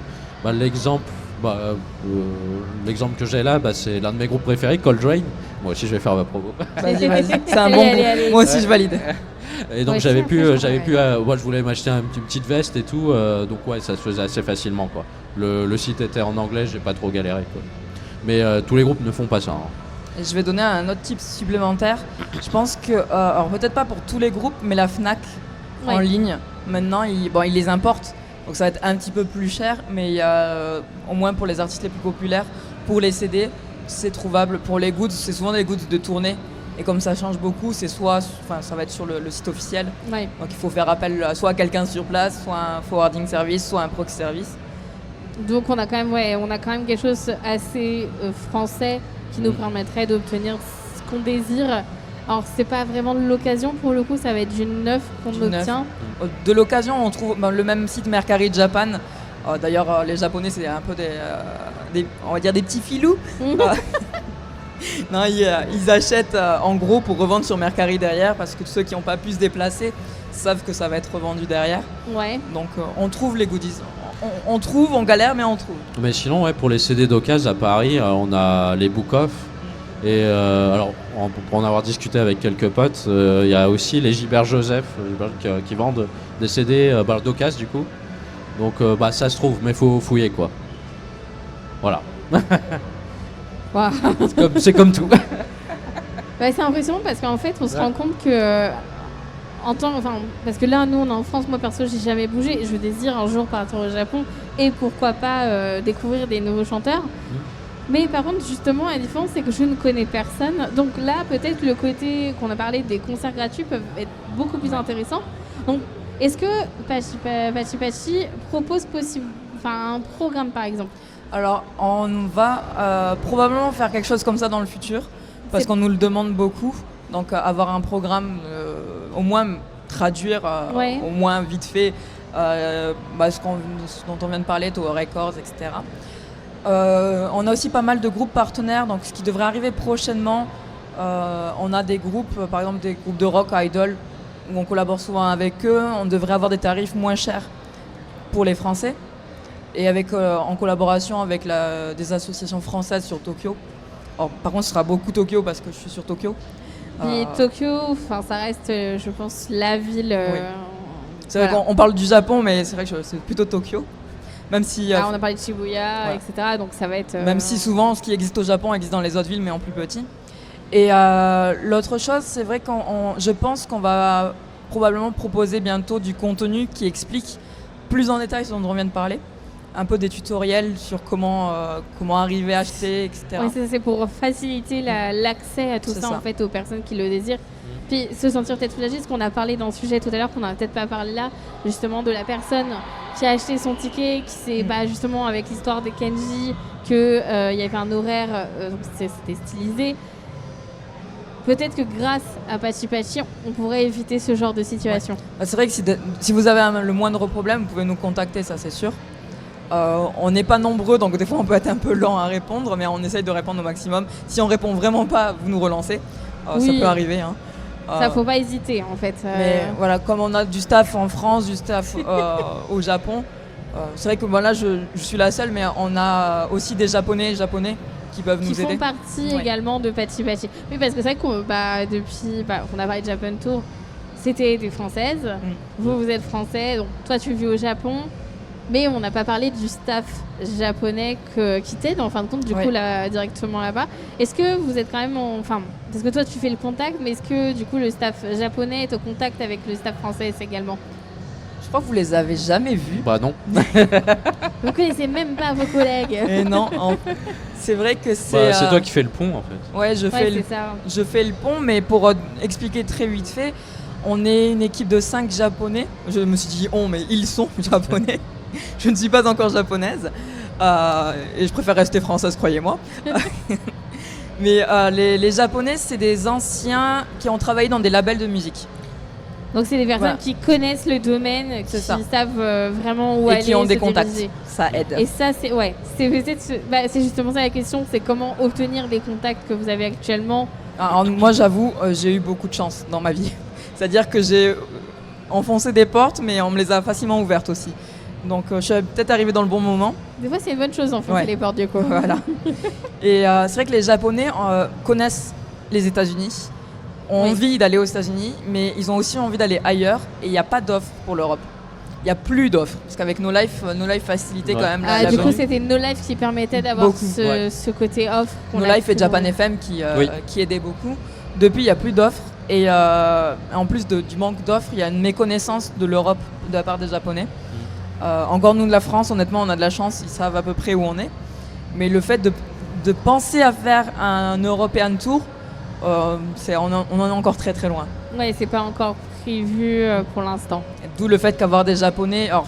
L'exemple que j'ai là, c'est l'un de mes groupes préférés, Coltrane. Moi aussi, je vais faire ma promo. Vas-y. C'est un bon groupe. Moi aussi, je valide. Et donc je voulais m'acheter une petite veste et tout, donc ça se faisait assez facilement quoi. Le site était en anglais, j'ai pas trop galéré quoi. Mais tous les groupes ne font pas ça. Et je vais donner un autre tip supplémentaire. Je pense que, alors peut-être pas pour tous les groupes, mais la Fnac en ligne, maintenant ils les importent, donc ça va être un petit peu plus cher, mais au moins pour les artistes les plus populaires, pour les CD, c'est trouvable. Pour les goods, c'est souvent des goods de tournée. Et comme ça change beaucoup, ça va être sur le site officiel. Ouais. Donc il faut faire appel soit à quelqu'un sur place, soit un forwarding service, soit un proxy service. Donc on a quand même quelque chose assez français qui nous permettrait d'obtenir ce qu'on désire Alors, c'est pas vraiment de l'occasion pour le coup, ça va être du neuf qu'on obtient. De l'occasion, on trouve le même site Mercari Japan. D'ailleurs, les Japonais, c'est un peu on va dire des petits filous. Non, ils achètent en gros pour revendre sur Mercari derrière, parce que ceux qui n'ont pas pu se déplacer savent que ça va être revendu derrière. Ouais. Donc on trouve les goodies. On trouve, on galère, mais on trouve. Mais sinon, pour les CD d'occasion à Paris, on a les Book-Off. Et alors, pour en avoir discuté avec quelques potes, il y a aussi les Gilbert Joseph qui vendent des CD d'occasion du coup. Donc ça se trouve, mais faut fouiller quoi. Voilà. Wow. C'est comme tout. C'est impressionnant parce qu'en fait, on se rend compte que parce que là, nous, on est en France. Moi, perso, j'ai jamais bougé. Je désire un jour partir au Japon et pourquoi pas découvrir des nouveaux chanteurs. Mais par contre, justement, la différence, c'est que je ne connais personne. Donc là, peut-être le côté qu'on a parlé des concerts gratuits peuvent être beaucoup plus intéressants. Donc, est-ce que Pachi Pachi propose un programme, par exemple? Alors, on va probablement faire quelque chose comme ça dans le futur, parce qu'on nous le demande beaucoup. Donc, avoir un programme, au moins traduire, au moins vite fait, ce dont on vient de parler, Tower Records, etc. On a aussi pas mal de groupes partenaires, donc ce qui devrait arriver prochainement, on a des groupes, par exemple des groupes de rock idol, où on collabore souvent avec eux. On devrait avoir des tarifs moins chers pour les Français, et en collaboration avec des associations françaises sur Tokyo. Alors, par contre, ce sera beaucoup Tokyo parce que je suis sur Tokyo. Et Tokyo, ça reste, je pense, la ville. Oui. C'est vrai qu'on parle du Japon, mais c'est vrai que c'est plutôt Tokyo. Même si, on a parlé de Shibuya, etc. Donc ça va être. Même si souvent, ce qui existe au Japon existe dans les autres villes, mais en plus petit. Et l'autre chose, c'est vrai que je pense qu'on va probablement proposer bientôt du contenu qui explique plus en détail ce dont on vient de parler. Un peu des tutoriels sur comment arriver à acheter, etc. Oui, c'est pour faciliter l'accès à tout ça, en fait, aux personnes qui le désirent. Puis se sentir peut-être soulagé, parce qu'on a parlé dans le sujet tout à l'heure, qu'on n'a peut-être pas parlé là, justement de la personne qui a acheté son ticket, qui s'est justement avec l'histoire des Kenji, qu'il y avait un horaire, donc c'était stylisé. Peut-être que grâce à Pachi Pachi, on pourrait éviter ce genre de situation. Ouais. C'est vrai que si vous avez le moindre problème, vous pouvez nous contacter, ça c'est sûr. On n'est pas nombreux, donc des fois on peut être un peu lent à répondre, mais on essaye de répondre au maximum. Si on répond vraiment pas, vous nous relancez. Ça peut arriver. Ça faut pas hésiter en fait. Mais voilà, comme on a du staff en France, du staff au Japon, c'est vrai que là je suis la seule, mais on a aussi des Japonais qui peuvent nous aider. Qui font partie également de Pachi Pachi. Oui, parce que c'est vrai qu'on depuis on a parlé de Japan Tour, c'était des Françaises. Vous êtes Français, donc toi tu vis au Japon. Mais on n'a pas parlé du staff japonais qui t'aide en fin de compte, du coup, directement là-bas. Est-ce que vous êtes quand même parce que toi, tu fais le contact, mais est-ce que, du coup, le staff japonais est au contact avec le staff français également? Je crois que vous les avez jamais vus. Bah non. Vous connaissez même pas vos collègues. Et non, c'est vrai que c'est... c'est toi qui fais le pont, en fait. Ouais, je fais le pont, mais pour expliquer très vite fait, on est une équipe de 5 Japonais. Je me suis dit mais ils sont Japonais. Je ne suis pas encore japonaise et je préfère rester française, croyez-moi. Mais les Japonais, c'est des anciens qui ont travaillé dans des labels de musique. Donc c'est des personnes qui connaissent le domaine, qui savent vraiment où aller, et qui ont des contacts. Diriger. Ça aide. Et ça, c'est justement ça la question, c'est comment obtenir des contacts que vous avez actuellement. Alors, moi, j'avoue, j'ai eu beaucoup de chance dans ma vie. C'est-à-dire que j'ai enfoncé des portes, mais on me les a facilement ouvertes aussi. Donc je suis peut-être arrivée dans le bon moment. Des fois c'est une bonne chose d'enfoncer les portes du coup. Voilà. Et c'est vrai que les Japonais connaissent les États-Unis, ont envie d'aller aux États-Unis, mais ils ont aussi envie d'aller ailleurs et il n'y a pas d'offre pour l'Europe. Il n'y a plus d'offres, parce qu'avec No Life facilitait quand même la du coup c'était No Life qui permettait d'avoir ce côté offre. No Life et Japan FM qui aidaient beaucoup. Depuis il n'y a plus d'offres et en plus du manque d'offres, il y a une méconnaissance de l'Europe de la part des Japonais. Encore nous de la France, honnêtement, on a de la chance, ils savent à peu près où on est. Mais le fait de penser à faire un European Tour, on en est encore très très loin. Oui, c'est pas encore prévu pour l'instant. D'où le fait qu'avoir des Japonais, alors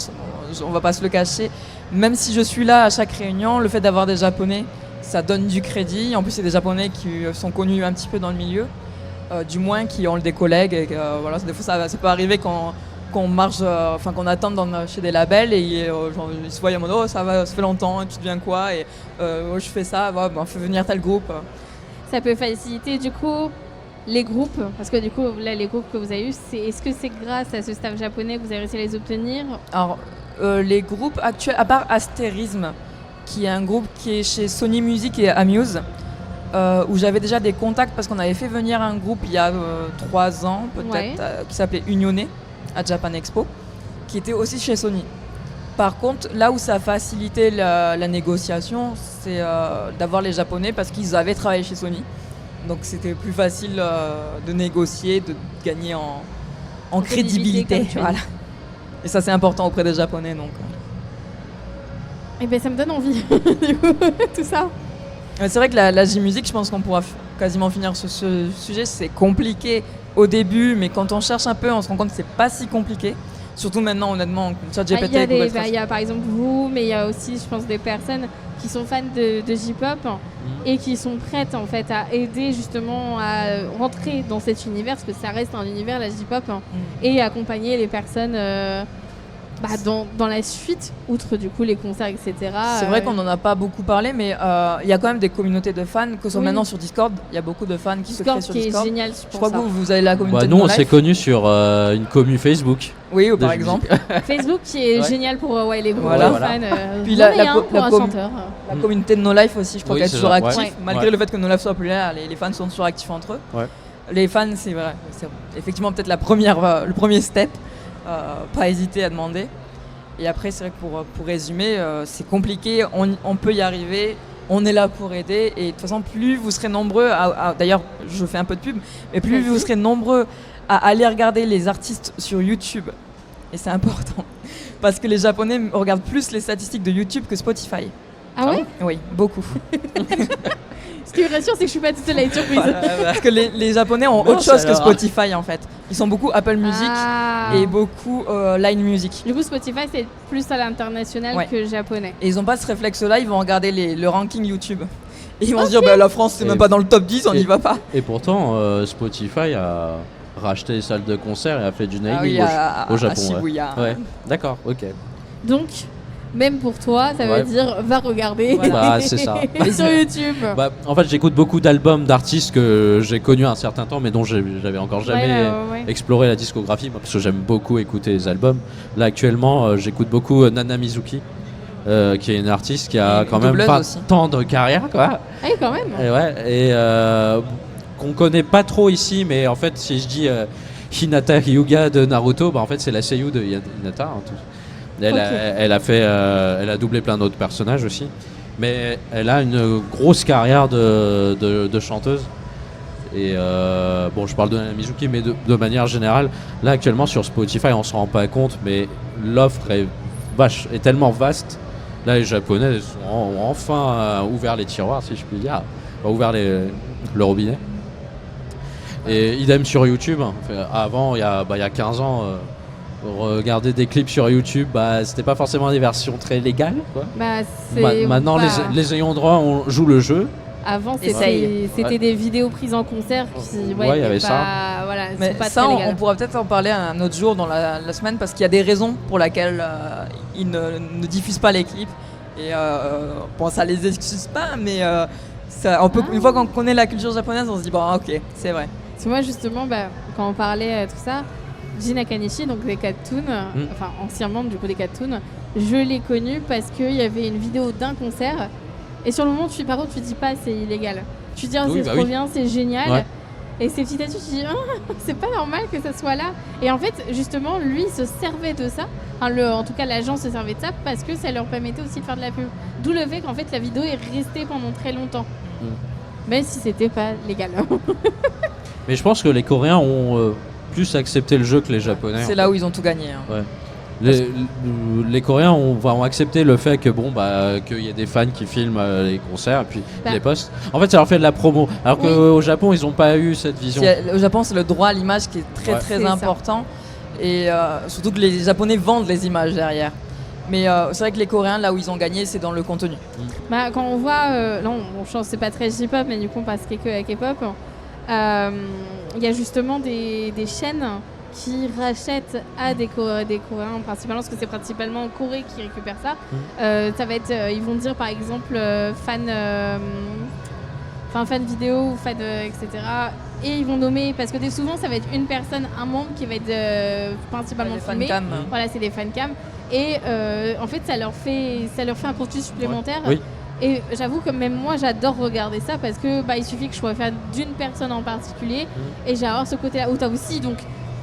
on va pas se le cacher, même si je suis là à chaque réunion, le fait d'avoir des Japonais, ça donne du crédit. En plus, c'est des Japonais qui sont connus un petit peu dans le milieu. du moins qui ont des collègues. Et voilà, des fois, ça peut arriver qu'on marche, qu'on attend chez des labels et genre, ils se voient en mode oh ça va, ça fait longtemps, tu deviens quoi et je fais ça, fais venir tel groupe. Ça peut faciliter du coup les groupes, parce que du coup là les groupes que vous avez eus, est-ce que c'est grâce à ce staff japonais que vous avez réussi à les obtenir? Alors les groupes actuels, à part Astérisme, qui est un groupe qui est chez Sony Music et Amuse, où j'avais déjà des contacts parce qu'on avait fait venir un groupe il y a 3 ans peut-être, qui s'appelait Unione à Japan Expo, qui était aussi chez Sony. Par contre, là où ça a facilité la négociation, c'est d'avoir les Japonais parce qu'ils avaient travaillé chez Sony. Donc c'était plus facile de négocier, de gagner en crédibilité. Voilà. Et ça c'est important auprès des Japonais. Donc. Et ben ça me donne envie, du coup, tout ça. C'est vrai que la J-Music, je pense qu'on pourra quasiment finir ce sujet. C'est compliqué au début, mais quand on cherche un peu, on se rend compte que c'est pas si compliqué. Surtout maintenant, honnêtement, ChatGPT. Il y a par exemple vous, mais il y a aussi, je pense, des personnes qui sont fans de J-pop et qui sont prêtes en fait à aider justement à rentrer dans cet univers, parce que ça reste un univers, la J-pop, et accompagner les personnes dans la suite, outre du coup les concerts, etc. C'est vrai qu'on n'en a pas beaucoup parlé, mais il y a quand même des communautés de fans, que ce soit maintenant sur Discord, il y a beaucoup de fans qui se créent sur Discord. Est génial, je crois que vous avez la communauté de nous, on s'est connus sur une commu Facebook. Oui, par exemple. Facebook qui est génial pour les groupes voilà. fans. Puis pour un chanteur. La communauté de No Life aussi, je crois qu'elle est toujours active. Ouais. Malgré le fait que No Life soit plus là, les fans sont toujours actifs entre eux. Ouais. Les fans, c'est vrai. C'est effectivement peut-être le premier step. Pas hésiter à demander. Et après, c'est vrai que pour résumer, c'est compliqué. On peut y arriver. On est là pour aider. Et de toute façon, plus vous serez nombreux, d'ailleurs, je fais un peu de pub, mais plus vous serez nombreux à aller regarder les artistes sur YouTube. Et c'est important. Parce que les Japonais regardent plus les statistiques de YouTube que Spotify. Ah ouais? Oui, beaucoup. Ce qui me rassure, c'est que je suis pas toute seule à être surprise. Parce que les Japonais ont autre chose que Spotify en fait. Ils sont beaucoup Apple Music et beaucoup Line Music. Du coup, Spotify, c'est plus à l'international que japonais. Et ils n'ont pas ce réflexe-là, ils vont regarder le ranking YouTube. Et ils vont se dire, la France, c'est même pas dans le top 10, on n'y va pas. Et pourtant, Spotify a racheté les salles de concert et a fait du naming au Japon. À Shibuya. Ouais. D'accord, ok. Donc, même pour toi, ça veut dire va regarder c'est ça. sur YouTube. En fait, j'écoute beaucoup d'albums d'artistes que j'ai connus un certain temps, mais dont j'avais encore jamais exploré la discographie, parce que j'aime beaucoup écouter les albums. Là, actuellement, j'écoute beaucoup Nana Mizuki, qui est une artiste qui a quand même pas tant de carrière, quoi. Ah, quand même. Et qu'on connaît pas trop ici, mais en fait, si je dis Hinata Hyuga de Naruto, en fait, c'est la seiyuu de Hinata. Elle a doublé plein d'autres personnages aussi, mais elle a une grosse carrière de chanteuse. Et je parle de Nana Mizuki, mais de manière générale, là actuellement sur Spotify, on se rend pas compte, mais l'offre est tellement vaste. Là, les Japonais ont enfin ouvert les tiroirs, si je puis dire, ouvert le robinet. Et idem sur YouTube. Avant, il y a 15 ans. Regarder des clips sur YouTube, c'était pas forcément des versions très légales, quoi. Maintenant, les ayants droit, on joue le jeu. Avant, c'était des vidéos prises en concert qui, il y avait ça. Mais pas ça, on pourra peut-être en parler un autre jour dans la semaine, parce qu'il y a des raisons pour lesquelles ils ne diffusent pas les clips. Et ça les excuse pas, mais une fois qu'on connaît la culture japonaise, on se dit ok, c'est vrai. Parce que moi, justement, quand on parlait tout ça, Jin Nakanishi, donc des Cat Toon, ancien membre du coup des Cat Toon, je l'ai connu parce qu'il y avait une vidéo d'un concert et sur le moment tu dis pas c'est illégal. Tu dis c'est trop bien, c'est génial. Ouais. Et c'est petit à petit tu dis c'est pas normal que ça soit là. Et en fait justement lui il se servait de ça, en tout cas l'agent se servait de ça parce que ça leur permettait aussi de faire de la pub. D'où le fait qu'en fait la vidéo est restée pendant très longtemps. Même si c'était pas légal. Mais je pense que les Coréens ont plus accepté le jeu que les Japonais. C'est là où ils ont tout gagné. Les Coréens ont accepté le fait que qu'il y ait des fans qui filment les concerts et puis les postent. En fait, ça leur fait de la promo. Alors qu'au Japon, ils n'ont pas eu cette vision. Au Japon, c'est le droit à l'image qui est très important. Et surtout que les Japonais vendent les images derrière. Mais c'est vrai que les Coréens, là où ils ont gagné, c'est dans le contenu. Quand on voit, c'est pas très J-pop, mais du coup, on passe que à K-pop. il y a justement des chaînes qui rachètent à des Coréens, principalement, parce que c'est principalement en Corée qui récupèrent ça. Ça va être, ils vont dire par exemple fan vidéo ou fan, etc. Et ils vont nommer, parce que souvent ça va être une personne, un membre qui va être principalement filmé. Fancam. Voilà, c'est des fancams. Et en fait, ça leur fait un contenu supplémentaire. Oui. Et j'avoue que même moi, j'adore regarder ça parce que il suffit que je sois fan d'une personne en particulier et j'ai avoir ce côté-là où tu as aussi donc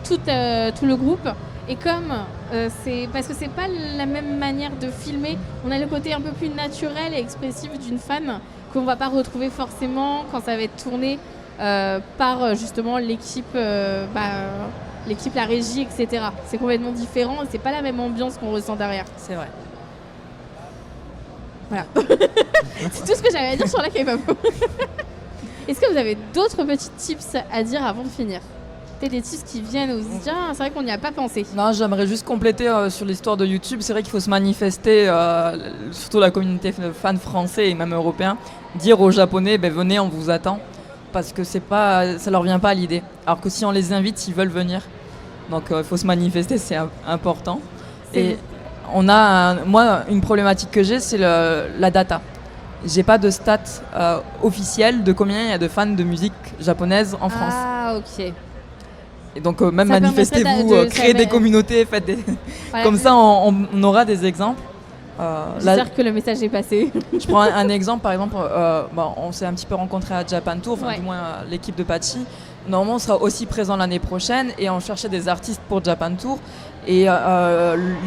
tout le groupe. Et comme c'est parce que c'est pas la même manière de filmer, on a le côté un peu plus naturel et expressif d'une fan qu'on va pas retrouver forcément quand ça va être tourné par justement l'équipe, la régie, etc. C'est complètement différent et c'est pas la même ambiance qu'on ressent derrière. C'est vrai. Voilà. C'est tout ce que j'avais à dire sur la K-pop. Est-ce que vous avez d'autres petits tips à dire avant de finir ? Peut-être des tips qui viennent où vous dites c'est vrai qu'on n'y a pas pensé. Non, j'aimerais juste compléter sur l'histoire de YouTube. C'est vrai qu'il faut se manifester, surtout la communauté de fans français et même européens, dire aux Japonais venez, on vous attend, parce que ça leur vient pas à l'idée. Alors que si on les invite, ils veulent venir. Donc il faut se manifester, c'est important. Et on a moi une problématique que j'ai, c'est la data. J'ai pas de stats officielles de combien il y a de fans de musique japonaise en France. Ah, ok. Et donc même Ça manifestez-vous, créez des communautés, faites des... Voilà, comme ça on aura des exemples. J'espère que le message est passé. Je prends un exemple, par exemple, on s'est un petit peu rencontrés à Japan Tour, du moins l'équipe de Patchy. Normalement on sera aussi présent l'année prochaine et on cherchait des artistes pour Japan Tour. Et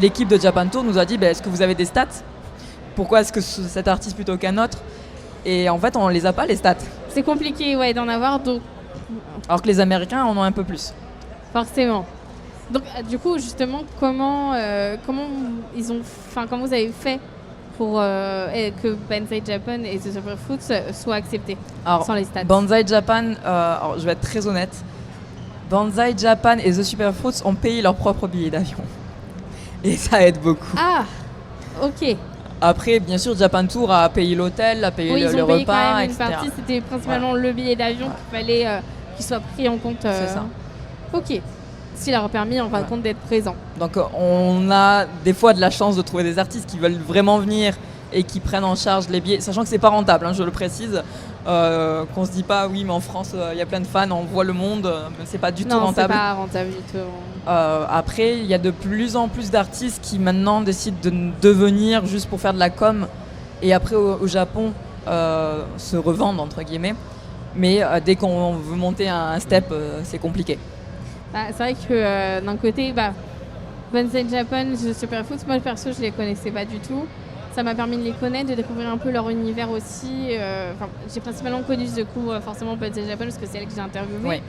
l'équipe de Japan Tour nous a dit est-ce que vous avez des stats ? Pourquoi est-ce que cet artiste plutôt qu'un autre ? Et en fait on les a pas les stats. C'est compliqué d'en avoir, donc... Alors que les Américains en ont un peu plus. Forcément. Donc du coup justement comment vous avez fait pour que Banzai Japan et The Superfruits soient acceptés sans les stats ? Banzai Japan, je vais être très honnête, Banzai Japan et The Superfruits ont payé leur propre billet d'avion. Et ça aide beaucoup. Ah, ok. Après, bien sûr, Japan Tour a payé l'hôtel, a payé le repas, quand même etc. une partie, c'était principalement le billet d'avion qu'il fallait qu'il soit pris en compte. C'est ça. Ok. Ce qui leur a permis en fin de compte d'être présents. Donc on a des fois de la chance de trouver des artistes qui veulent vraiment venir et qui prennent en charge les billets, sachant que c'est pas rentable, je le précise. Qu'on se dit pas oui mais en France il y a plein de fans, on voit le monde, mais c'est pas du tout rentable. Non, c'est pas rentable du tout. Après il y a de plus en plus d'artistes qui maintenant décident de venir juste pour faire de la com et après au Japon se revendre entre guillemets. Mais dès qu'on veut monter un step, c'est compliqué. C'est vrai que d'un côté, Banzai Japan, The Superfruits, moi perso je les connaissais pas du tout. Ça m'a permis de les connaître, de découvrir un peu leur univers aussi. J'ai principalement connu du coup forcément Banzai Japan parce que c'est elle que j'ai interviewée. Oui.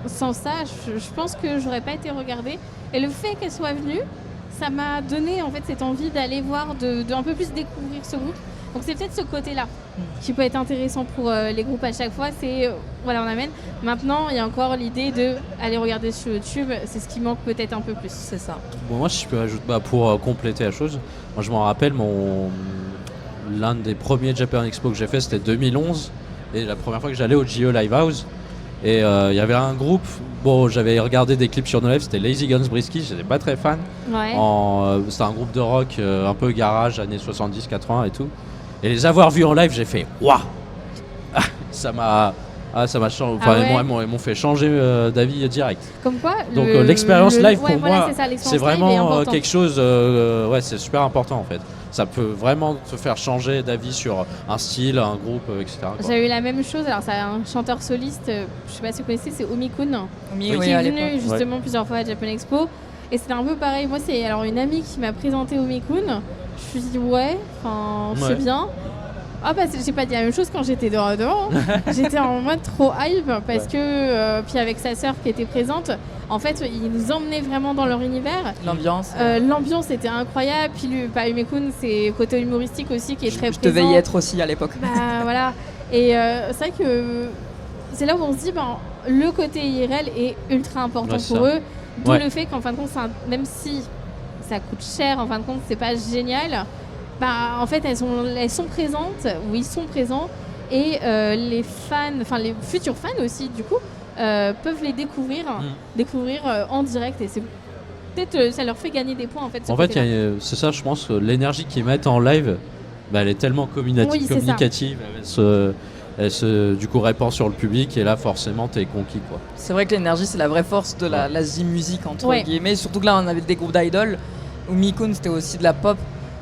Sans ça, je pense que j'aurais pas été regardée. Et le fait qu'elle soit venue, ça m'a donné en fait cette envie d'aller voir, de un peu plus découvrir ce groupe. Donc c'est peut-être ce côté-là qui peut être intéressant pour les groupes à chaque fois. C'est on amène. Maintenant, il y a encore l'idée de aller regarder sur YouTube. C'est ce qui manque peut-être un peu plus. C'est ça. Bon, moi, si je peux ajouter, pour compléter la chose, moi je m'en rappelle, l'un des premiers Japan Expo que j'ai fait, c'était 2011, et la première fois que j'allais au JE Livehouse. Et il y avait un groupe, j'avais regardé des clips sur No Life, c'était Lazy Guns Brisky, j'étais pas très fan. Ouais. C'était un groupe de rock un peu garage, années 70-80 et tout. Et les avoir vus en live, j'ai fait waouh. Ça m'a changé. Ils m'ont fait changer d'avis direct. Comme quoi donc l'expérience live pour moi, c'est vraiment quelque chose. C'est super important en fait. Ça peut vraiment te faire changer d'avis sur un style, un groupe, etc. J'ai eu la même chose. Alors c'est un chanteur soliste. Je sais pas si vous connaissez, c'est Omi-kun, qui est venu justement plusieurs fois à Japan Expo. Et c'était un peu pareil. Moi, c'est alors une amie qui m'a présenté Omi-kun. Je me suis dit c'est bien. J'ai pas dit la même chose quand j'étais devant. J'étais en mode trop hype parce que puis avec sa sœur qui était présente, en fait, ils nous emmenaient vraiment dans leur univers. L'ambiance était incroyable. Puis Omi-kun, c'est côté humoristique aussi qui est très présent. Je devais y être aussi à l'époque. Voilà. Et c'est vrai que c'est là où on se dit le côté IRL est ultra important pour eux. D'où le fait qu'en fin de compte, même si ça coûte cher, en fin de compte, c'est pas génial. En fait, elles sont présentes, ou ils sont présents, et les fans, enfin les futurs fans aussi du coup, peuvent les découvrir en direct et c'est peut-être ça leur fait gagner des points en fait. En fait, c'est ça, je pense, l'énergie qu'ils mettent en live, elle est tellement communicative, elle se du coup répand sur le public et là forcément t'es conquis quoi. C'est vrai que l'énergie c'est la vraie force de la musique entre guillemets, surtout que là on avait des groupes d'idoles, ou Mikun c'était aussi de la pop,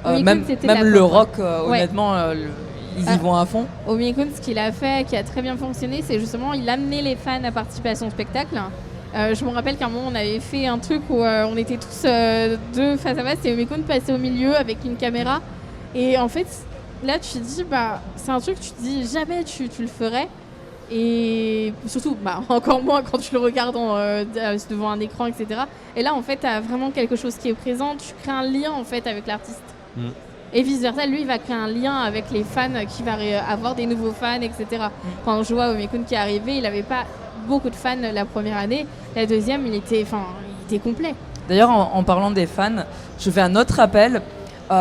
même le rock honnêtement ils y vont à fond. Omikun, ce qu'il a fait qui a très bien fonctionné, c'est justement il amenait les fans à participer à son spectacle. Je me rappelle qu'à un moment on avait fait un truc où on était tous deux face à face et Omikun passait au milieu avec une caméra et en fait là tu te dis c'est un truc que tu te dis jamais tu le ferais et surtout encore moins quand tu le regardes devant un écran etc. Et là en fait tu as vraiment quelque chose qui est présent, tu crées un lien en fait avec l'artiste et vice versa, lui il va créer un lien avec les fans qui va avoir des nouveaux fans etc. Quand je vois Omikun qui est arrivé, il n'avait pas beaucoup de fans la première année, la deuxième il était complet. D'ailleurs en parlant des fans, je fais un autre appel.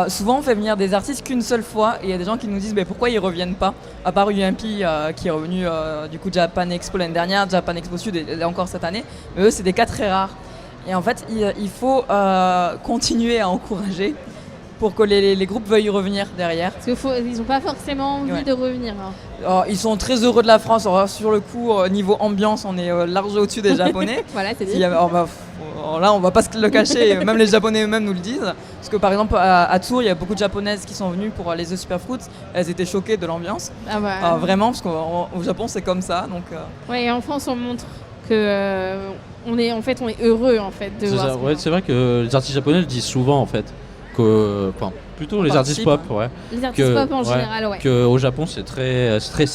Souvent on fait venir des artistes qu'une seule fois et il y a des gens qui nous disent pourquoi ils reviennent pas, à part UMP qui est revenu du coup Japan Expo l'année dernière, Japan Expo Sud et encore cette année, mais eux c'est des cas très rares et en fait il faut continuer à encourager pour que les groupes veuillent revenir derrière. Parce qu'ils n'ont pas forcément envie de revenir. Alors, ils sont très heureux de la France. Alors, sur le coup, niveau ambiance, on est large au-dessus des Japonais. Voilà, c'est dit. Là, on va pas se le cacher. Même les Japonais eux-mêmes nous le disent. Parce que par exemple, à Tours, il y a beaucoup de Japonaises qui sont venues pour les The Superfruits. Elles étaient choquées de l'ambiance. Vraiment, parce qu'au Japon, c'est comme ça. Donc, ouais, et en France, on montre que on est heureux en fait de voir. C'est vrai que les artistes japonais le disent souvent en fait. Plutôt les artistes pop, Les artistes pop en général, qu'au Japon ça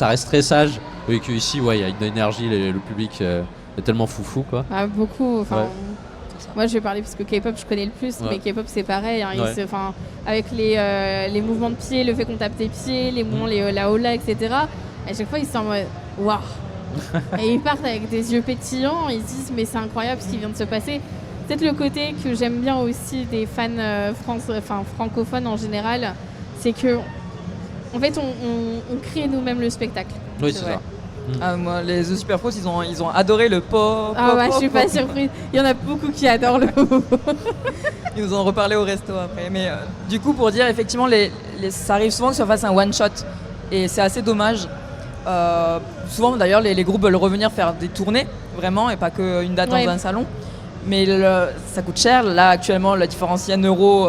reste très sage, et qu'ici il y a une énergie, le public est tellement foufou quoi. Beaucoup, moi je vais parler parce que K-pop je connais le plus, mais K-pop c'est pareil, avec les mouvements de pied, le fait qu'on tape tes pieds, les mouvements, la hola, etc. À chaque fois ils sont en mode waouh. Et ils partent avec des yeux pétillants, ils se disent mais c'est incroyable ce qui vient de se passer. Peut-être le côté que j'aime bien aussi des fans francophones en général, c'est que en fait on crée nous-mêmes le spectacle. Oui, c'est ça. Moi, les The Superfruits, ils ont adoré le pop. Je suis pas surprise. Il y en a beaucoup qui adorent le pop. Ils nous ont reparlé au resto après. Mais du coup, pour dire, effectivement, ça arrive souvent que ça fasse un one-shot. Et c'est assez dommage. Souvent, d'ailleurs, les groupes veulent revenir faire des tournées, vraiment, et pas qu'une date dans un salon. Mais ça coûte cher. Là, actuellement, la différence yen-euro,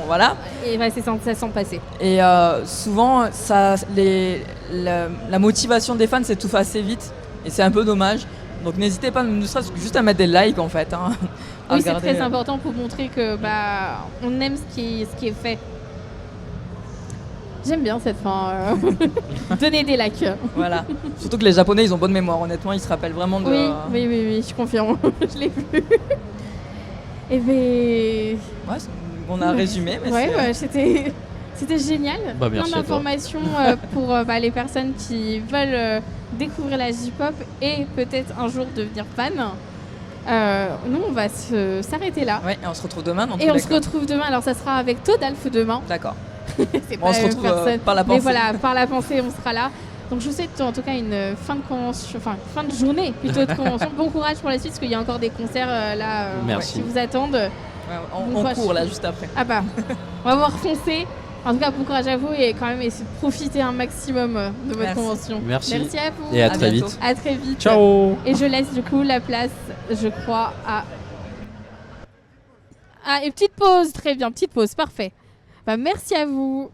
voilà. Et ça sent passer. Et souvent, la motivation des fans s'étouffe assez vite. Et c'est un peu dommage. Donc n'hésitez pas, ne serait-ce que juste à mettre des likes, en fait. Oui, c'est très important pour montrer que on aime ce qui est fait. J'aime bien cette fin. Donner des likes. Voilà. Surtout que les Japonais, ils ont bonne mémoire. Honnêtement, ils se rappellent vraiment de... Oui, je confirme. Je l'ai vu. Et on a résumé. Mais c'était génial. Plein d'informations pour les personnes qui veulent découvrir la J-pop et peut-être un jour devenir fan. Nous, on va s'arrêter là. Ouais, et on se retrouve demain. On se retrouve demain. Alors, ça sera avec Todalf demain. D'accord. On se retrouve par la pensée. Mais voilà, par la pensée, on sera là. Donc je vous souhaite en tout cas une fin de journée plutôt de convention. Bon courage pour la suite parce qu'il y a encore des concerts là qui vous attendent. On court là juste après. On va voir foncer. En tout cas, bon courage à vous et quand même essayez de profiter un maximum de votre convention. Merci à vous. Et à très vite. À très vite. Ciao. Et je laisse du coup la place, je crois, une petite pause. Très bien, petite pause, parfait. Merci à vous.